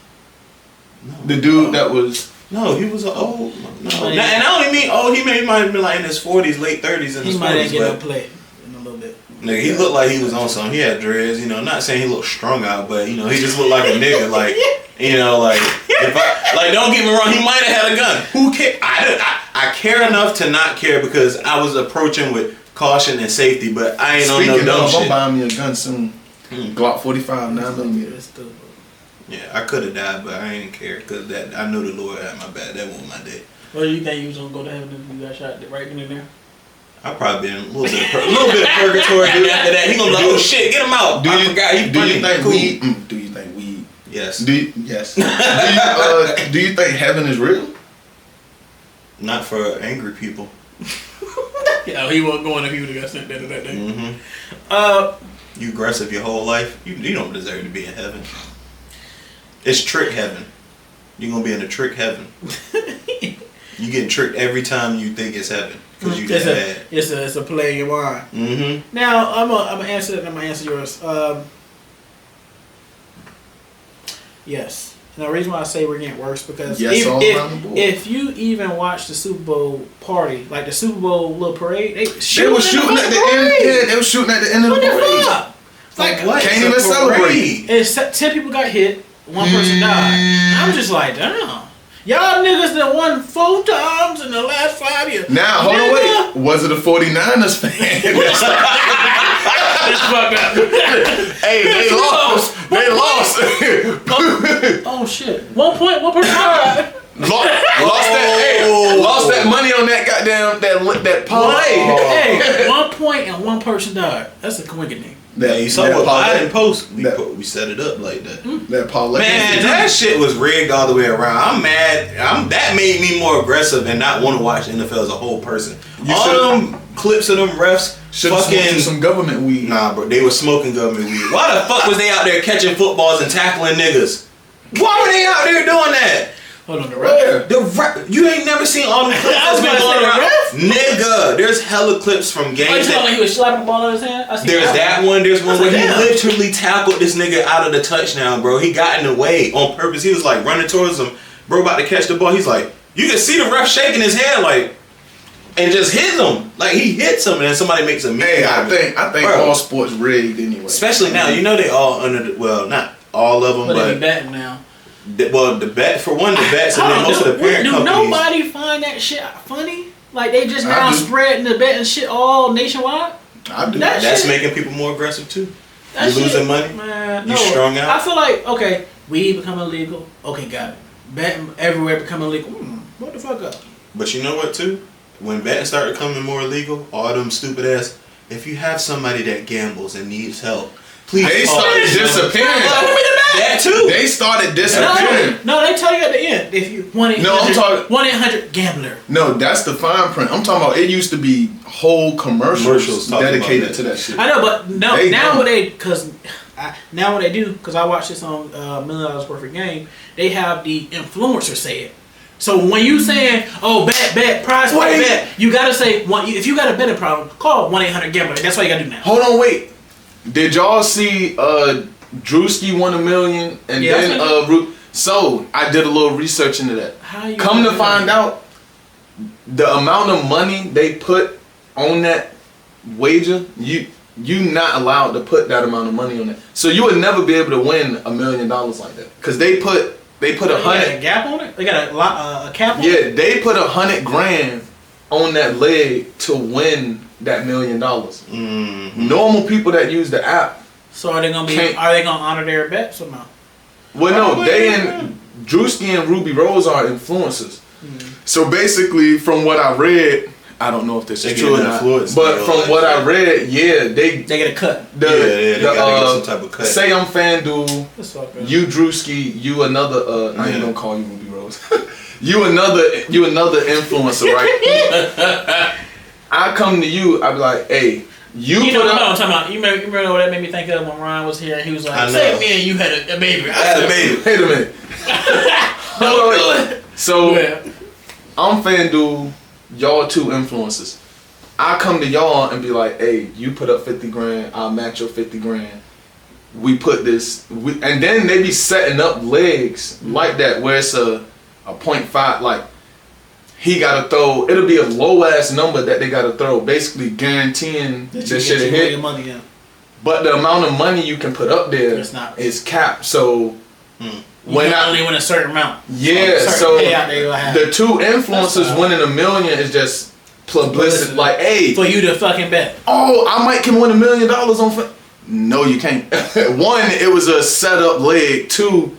The dude that was. No, he was an old. No. And I don't even mean old. He might have been like in his 40s, late 30s, and he might have get no play in a little bit. Nigga, he looked like he was on something. He had dreads, you know. Not saying he looked strung out, but you know, he just looked like a nigga. Like, you know, like don't get me wrong. He might have had a gun. Who cares? I care enough to not care, because I was approaching with caution and safety, but I ain't on no dumb shit. I'm buying me a gun soon. Glock 45 9mm. Yeah, I could have died, but I ain't care, because I knew the Lord had my back. That wasn't my day. Well, you think you was gonna go to heaven if you got shot right in there? I probably been a little bit of purgatory. Dude, after that, he gonna be like, oh shit, get him out. Do you think weed? Yes. Do you think heaven is real? Not for angry people. Yeah, he wasn't going if he would have got sent there that day. Mm-hmm. You aggressive your whole life. You don't deserve to be in heaven. It's trick heaven. You're gonna be in a trick heaven. You getting tricked every time you think it's heaven, because you get mad. It's a play in your mind. Mm-hmm. Now I'm gonna answer that, and I'm gonna answer yours. Yes. And the reason why I say we're getting worse, because if you even watch the Super Bowl party, like the Super Bowl little parade, they were shooting at the end. Yeah, they were shooting at the end of the parade. Like what? Can't even celebrate. And 10 people got hit. 1 person died. I'm just like, damn. Y'all niggas that won 4 times in the last 5 years. Now, hold on, wait. Was it a 49ers fan? That's fucked up. Hey, they lost. Oh shit. 1 point, 1 person died. Lost that money on that goddamn that parlay. Hey, 1 point and 1 person died. That's a coinky name. That you saw what Biden post. We set it up like that. That parlay. Man, that shit was rigged all the way around. I'm mad. That made me more aggressive and not want to watch the NFL as a whole person. All them clips of them refs fucking some government weed. Nah, bro, they were smoking government weed. Why the fuck was they out there catching footballs and tackling niggas? Why were they out there doing that? Hold on, the ref. You ain't never seen all them clips that's been going around. Nigga, there's hella clips from games. Oh, you saw when he was slapping the ball out of his hand? There's that one. There's one where he literally tackled this nigga out of the touchdown, bro. He got in the way on purpose. He was like running towards him. Bro about to catch the ball. He's like, you can see the ref shaking his head like, and just hits him. Like he hits him and then somebody makes a meme. Hey, I think all sports rigged anyway. Especially now. You know they all under the, well, not all of them, but they betting now. The bet for one, the bets, and then most of the parent companies. Do nobody find that shit funny? Like they just now spreading the betting shit all nationwide? I do. That's making people more aggressive too. You're losing money. Man, you strung out. I feel like okay, weed become illegal. Okay, got it. Betting everywhere become illegal. What the fuck up? But you know what too? When betting started becoming more illegal, all them stupid ass. If you have somebody that gambles and needs help, please. They started disappearing. That too. They started disappearing. No, they tell you at the end if you 1-800 gambler. No, that's the fine print. I'm talking about. It used to be whole commercials dedicated to that shit. I know, but no, now what they do because I watched this on $1 Million Worth of Game. They have the influencer say it. So when you saying, oh, bet, prize fight, bet, you gotta say, if you got a betting problem, call 1-800-GAMBLER. That's all you gotta do now. Hold on, wait. Did y'all see Drewski won $1 million and then so I did a little research into that. Come to find out, the amount of money they put on that wager, you not allowed to put that amount of money on it. So you would never be able to win $1 million like that because they put $100. They got a gap on it. They got a cap on it. Yeah, they put $100,000 on that leg to win that $1 million. Mm-hmm. Normal people that use the app. So are they gonna honor their bets or not? Well, no, they and Drewski and Ruby Rose are influencers. Mm-hmm. So basically, from what I read, I don't know if this is true or not, but from what I read, they get a cut. They gotta get some type of cut. Say I'm FanDuel, you Drewski, you another. I ain't gonna call you Ruby Rose. you another influencer, right? I come to you, I be like, hey. You know what I'm talking about. You remember what that made me think of when Ryan was here and he was like, say me and you had a baby. I had a baby. Wait a minute. Hold on. So, I'm FanDuel, y'all two influencers. I come to y'all and be like, hey, you put up $50,000, I'll match your $50,000. We put this, and then they be setting up legs like that where it's a 0.5, like, he gotta throw. It'll be a low ass number that they gotta throw, basically guaranteeing that shit to hit. Money, yeah. But the amount of money you can put up there is capped. So when I only win a certain amount. Yeah. So the two influencers winning $1 million is just publicity. Like, hey, for you to fucking bet. Oh, I can win $1 million on. No, you can't. One, it was a setup leg. Two,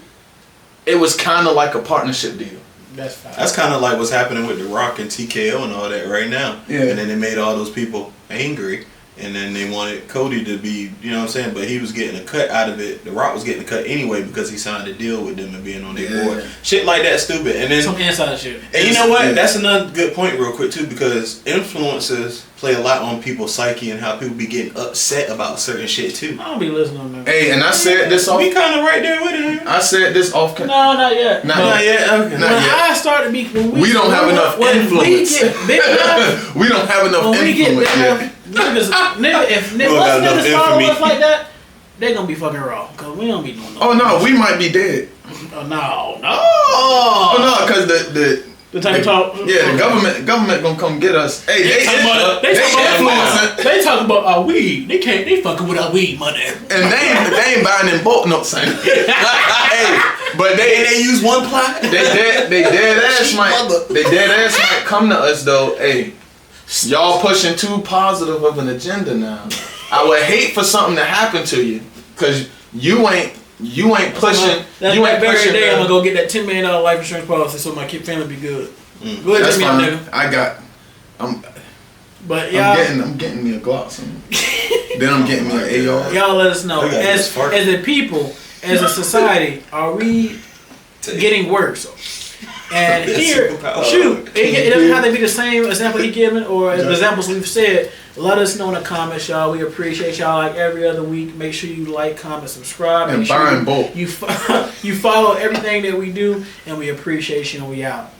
it was kind of like a partnership deal. That's kind of like what's happening with The Rock and TKO and all that right now. Yeah. And then they made all those people angry. And then they wanted Cody to be, you know what I'm saying? But he was getting a cut out of it. The Rock was getting a cut anyway because he signed a deal with them and being on their board. Shit like that stupid. And then some inside shit. And you know what? That's another good point real quick too, because influencers play a lot on people's psyche and how people be getting upset about certain shit too. I don't be listening to them. Hey, and I said this off. We kind of right there with it. I said this off. No, not yet. Not yet. Okay. When I start to be, we don't have enough influence. We get big enough. We don't have enough influence yet. If niggas follow us like that, they gonna be fucking raw. Cause we don't be doing no. Oh no, we might be dead. No. Oh no, cause the type of talk. Yeah, the government gonna come get us. Hey, they talk about our weed. They fucking with our weed money. And they ain't buying in bulk no thing. Hey, but they use one ply. They dead ass might come to us though. Hey, y'all pushing too positive of an agenda now. I would hate for something to happen to you, cause you ain't pushing. That very day, I'm gonna go get that $10 million life insurance policy so my family be good. Go ahead, that's me fine. nigga. But y'all, I'm getting me a Glock. Then I'm getting me an AR. Y'all let us know as a people, as a society, are we getting worse? And here, it doesn't have to be the same example he given or the examples we've said. Let us know in the comments, y'all. We appreciate y'all like every other week. Make sure you like, comment, subscribe. And buy and bolt. You follow everything that we do, and we appreciate you, and we out.